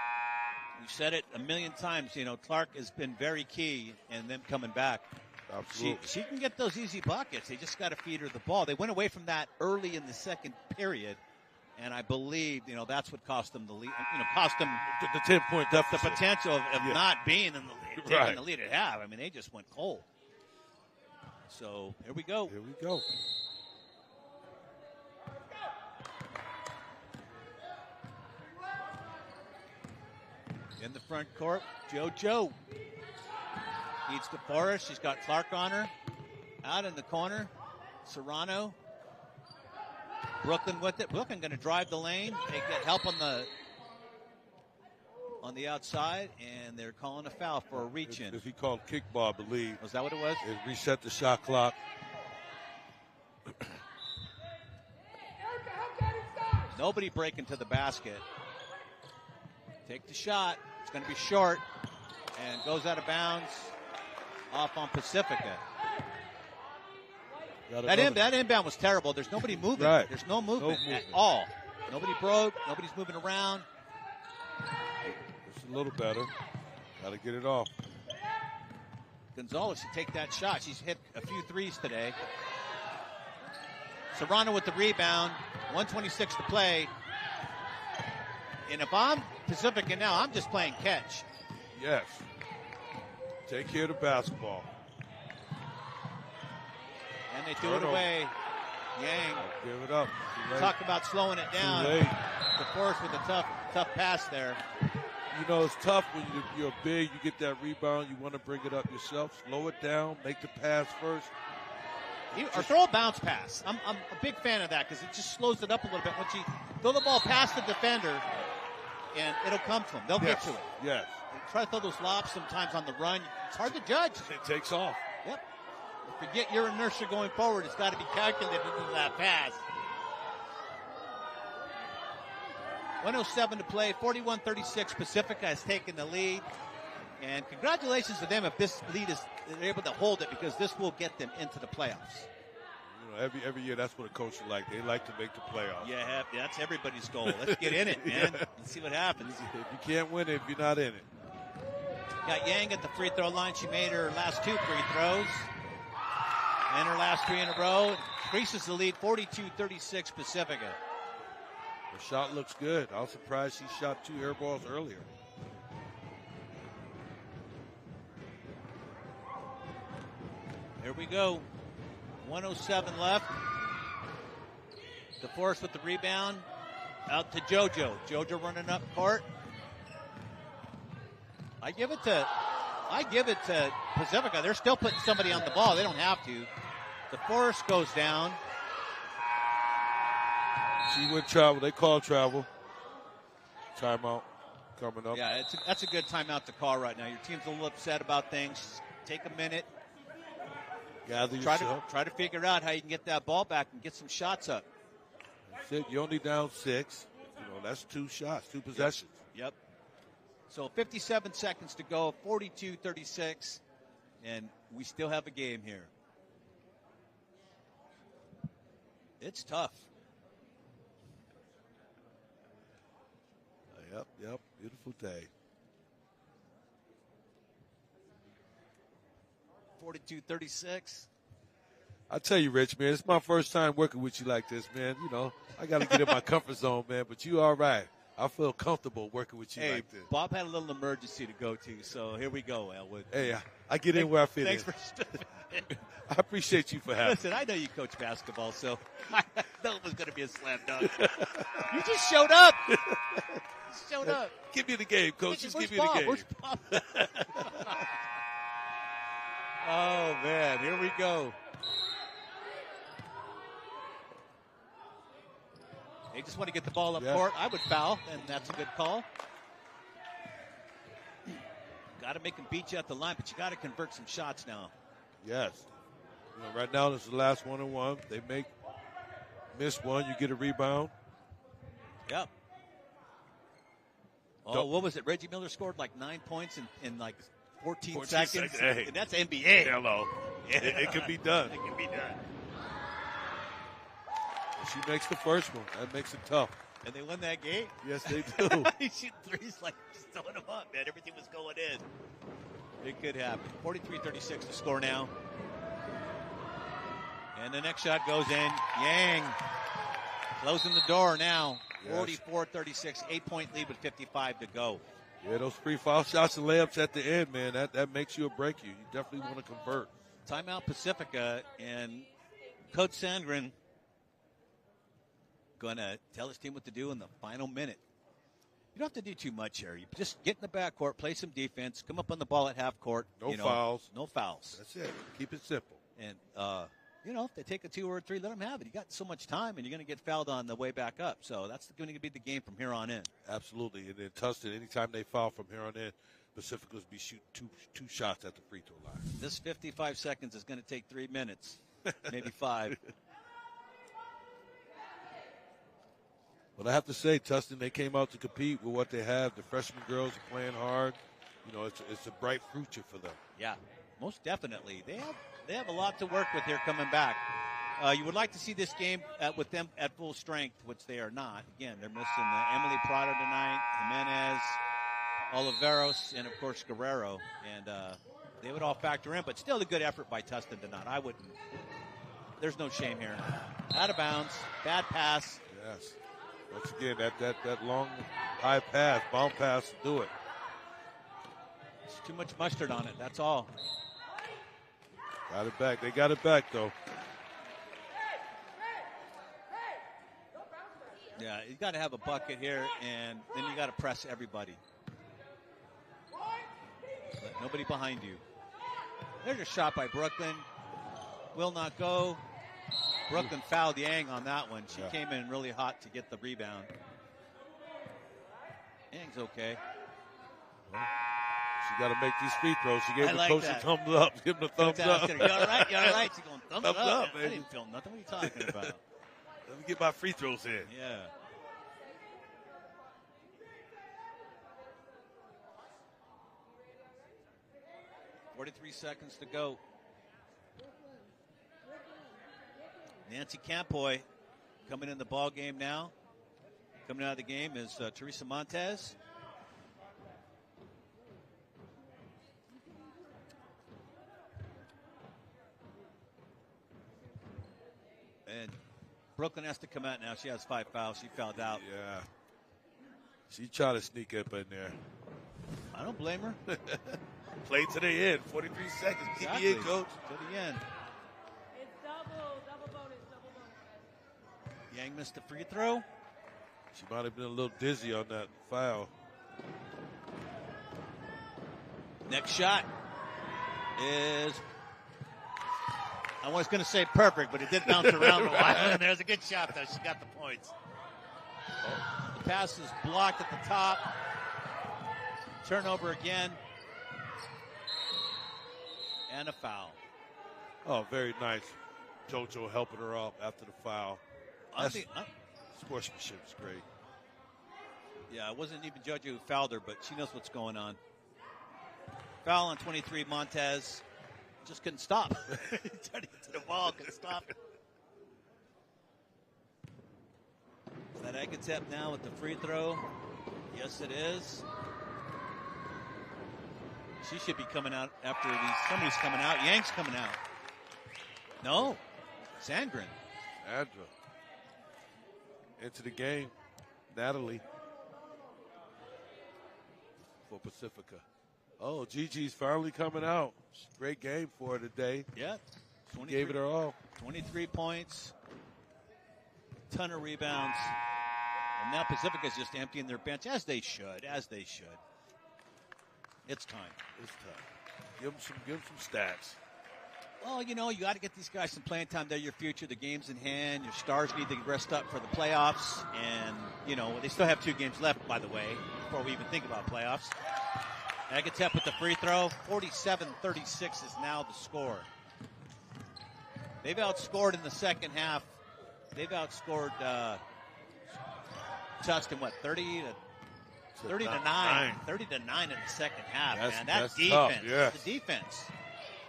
we've said it a million times. Clark has been very key in them coming back. Absolutely. She can get those easy buckets. They just got to feed her the ball. They went away from that early in the second period, and I believe that's what cost them the lead. Cost them the 10-point deficit. The potential of not being in the lead, taking the lead at half. I mean, they just went cold. So here we go. Here we go. In the front court, JoJo needs DeForest. She's got Clark on her. Out in the corner, Serrano. Brooklyn with it. Brooklyn going to drive the lane. They get help on the outside, and they're calling a foul for a reach-in. He called kickball, I believe. Was that what it was? It reset the shot clock. Nobody breaking to the basket. Take the shot. It's going to be short, and goes out of bounds off on Pacifica. That inbound was terrible. There's nobody moving. Right. There's no movement at all. Nobody broke. Nobody's moving around. It's a little better. Got to get it off. Gonzalez should take that shot. She's hit a few threes today. Serrano with the rebound. 1:26 to play. And if I'm Pacifica now, I'm just playing catch. Yes. Take care of the basketball. And they threw it away. Yang. Give it up. Talk about slowing it down. DeForest with a tough pass there. You know, it's tough when you're big, you get that rebound, you want to bring it up yourself. Slow it down, make the pass first. Or throw a bounce pass. I'm a big fan of that because it just slows it up a little bit. Once you throw the ball past the defender, and it'll come to them. They'll get to it. Yes. And try to throw those lobs sometimes on the run. It's hard to judge. It takes off. Yep. If you get your inertia going forward, it's got to be calculated into that pass. 1:07 to play. 41-36. Pacifica has taken the lead. And congratulations to them if this lead is they're able to hold it because this will get them into the playoffs. You know, every year that's what a coach is like. They like to make the playoffs. Yeah, that's everybody's goal. Let's get in it, man. Yeah. Let's see what happens. You can't win it if you're not in it. Got Yang at the free throw line. She made her last 2 free throws. And her last 3 in a row. Increases the lead, 42-36 Pacifica. The shot looks good. I was surprised she shot 2 air balls earlier. Here we go. 1:07 left. DeForest with the rebound. Out to JoJo. JoJo running up court. I give it to Pacifica. They're still putting somebody on the ball. They don't have to. DeForest goes down. She went travel. They called travel. Timeout coming up. Yeah, that's a good timeout to call right now. Your team's a little upset about things. Take a minute. Gather Try yourself. to figure out how you can get that ball back and get some shots up. That's it. You're only down 6. You know, that's 2 shots, 2 possessions. Yep. So 57 seconds to go, 42-36, and we still have a game here. It's tough. Yep. Beautiful day. 42-36. I tell you, Rich, man, it's my first time working with you like this, man. You know, I got to get in my comfort zone, man, but you all right. I feel comfortable working with you like this. Bob had a little emergency to go to, so here we go, Elwood. Hey, I get in where I fit Thanks in. for I appreciate you for having me. Listen, I know you coach basketball, so I know it was going to be a slam dunk. You just showed up. Showed up. Give me the game, Coach. Just give me Bob? the game. Where's Bob? Oh, man. Here we go. They just want to get the ball up court. I would foul, and that's a good call. Got to make them beat you at the line, but you got to convert some shots now. Yes. You know, right now, this is the last 1-on-1. They miss one, you get a rebound. Yep. Oh, what was it? Reggie Miller scored like 9 points in like 14 seconds. Hey. And that's NBA. Hello. Yeah. It can be done. It can be done. She makes the first one. That makes it tough. And they won that game? Yes, they do. He shooting threes like just throwing them up, man. Everything was going in. It could happen. 43-36 to score now. And the next shot goes in. Yang closing the door now. Yes. 44-36, 8-point lead with 55 to go. Yeah, those free foul shots and layups at the end, man, that makes you or break you. You definitely want to convert. Timeout Pacifica, and Coach Sandgren going to tell his team what to do in the final minute. You don't have to do too much here. You just get in the backcourt, play some defense, come up on the ball at half court. No fouls. No fouls. That's it. Keep it simple. And, if they take a 2 or a 3, let them have it. You got so much time, and you're going to get fouled on the way back up. So that's going to be the game from here on in. Absolutely. And then Tustin, anytime they foul from here on in, Pacifica's be shooting two shots at the free throw line. This 55 seconds is going to take 3 minutes, maybe 5. But I have to say, Tustin, they came out to compete with what they have. The freshman girls are playing hard. You know, it's a bright future for them. Yeah, most definitely. They have a lot to work with here coming back. You would like to see this game with them at full strength, which they are not. Again, they're missing Emily Prado tonight, Jimenez, Oliveros, and, of course, Guerrero. And they would all factor in, but still a good effort by Tustin tonight. I wouldn't. There's no shame here. Out of bounds, bad pass. Yes. Once again, that long, high pass, bomb pass, do it. It's too much mustard on it. That's all. Got it back. They got it back, though. Yeah, you got to have a bucket here, and then you got to press everybody. But nobody behind you. There's a shot by Brooklyn. Will not go. Brooklyn fouled Yang on that one. She came in really hot to get the rebound. Yang's okay. She got to make these free throws. She gave the like coach that. a thumbs up. Give him a thumbs up. You all right? You all right? She's going, thumbs up. I baby. didn't feel nothing. What are you talking about? Let me get my free throws in. Yeah. .43 seconds to go. Nancy Campoy coming in the ball game now. Coming out of the game is Teresa Montez. And Brooklyn has to come out now. She has 5 fouls. She fouled out. Yeah. She tried to sneak up in there. I don't blame her. Play to the end. 43 seconds. Keep me in, coach. To the end. It's double bonus. Yang missed the free throw. She might have been a little dizzy on that foul. Next shot is, I was going to say perfect, but it did bounce around a while. And there's a good shot, though. She got the points. The pass is blocked at the top. Turnover again. And a foul. Oh, very nice. JoJo helping her up after the foul. Sportsmanship is great. Yeah, it wasn't even Judge who fouled her, but she knows what's going on. Foul on 23, Montez. Just couldn't stop. He tried to get to the ball, couldn't stop it. Is that Agatep now with the free throw? Yes, it is. She should be coming out after these. Somebody's coming out. Yang's coming out. No. Sandgren. Andra. Into the game. Natalie. For Pacifica. Oh, Gigi's finally coming out. Great game for her today. Yeah. Gave it her all. 23 points. Ton of rebounds. And now Pacifica's just emptying their bench, as they should. It's time. It's time. Give them some stats. Well, you got to get these guys some playing time. They're your future. The game's in hand. Your stars need to rest up for the playoffs. And, they still have 2 games left, by the way, before we even think about playoffs. Agatep with the free throw. 47-36 is now the score. They've outscored in the second half. They've outscored Tustin, 30 to 9. 30 to 9 in the second half, man. That defense. Tough, yes. The defense.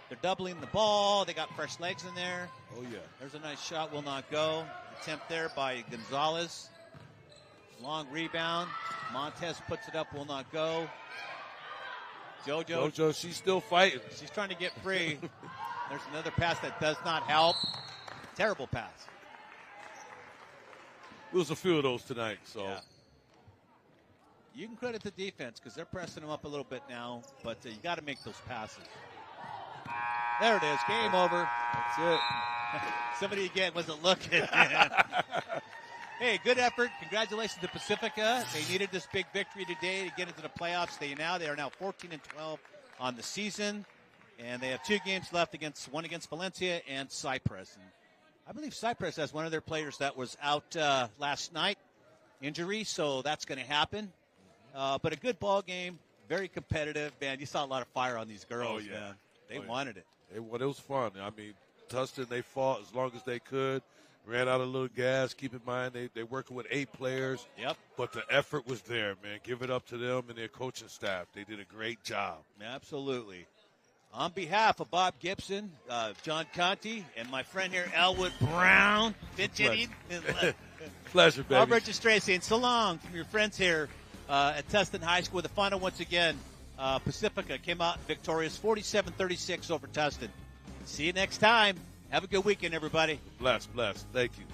They're doubling the ball. They got fresh legs in there. Oh, yeah. There's a nice shot. Will not go. Attempt there by Gonzalez. Long rebound. Montez puts it up. Will not go. JoJo, she's still fighting. She's trying to get free. There's another pass that does not help. Terrible pass. There was a few of those tonight, so. Yeah. You can credit the defense because they're pressing them up a little bit now, but you got to make those passes. There it is. Game over. That's it. Somebody again wasn't looking. Hey, good effort. Congratulations to Pacifica. They needed this big victory today to get into the playoffs. They are now 14-12 on the season, and they have 2 games left, one against Valencia and Cypress. And I believe Cypress has one of their players that was out last night, injury, so that's going to happen. But a good ball game, very competitive. Man, you saw a lot of fire on these girls, man. They wanted it. It was fun. I mean, Tustin, they fought as long as they could. Ran out a little gas. Keep in mind, they're working with 8 players. Yep. But the effort was there, man. Give it up to them and their coaching staff. They did a great job. Absolutely. On behalf of Bob Gibson, John Conti, and my friend here, Elwood Brown, Pleasure, baby. Bob Registracy, and so long from your friends here at Tustin High School. The final, once again, Pacifica came out victorious, 47-36 over Tustin. See you next time. Have a good weekend, everybody. Bless. Thank you.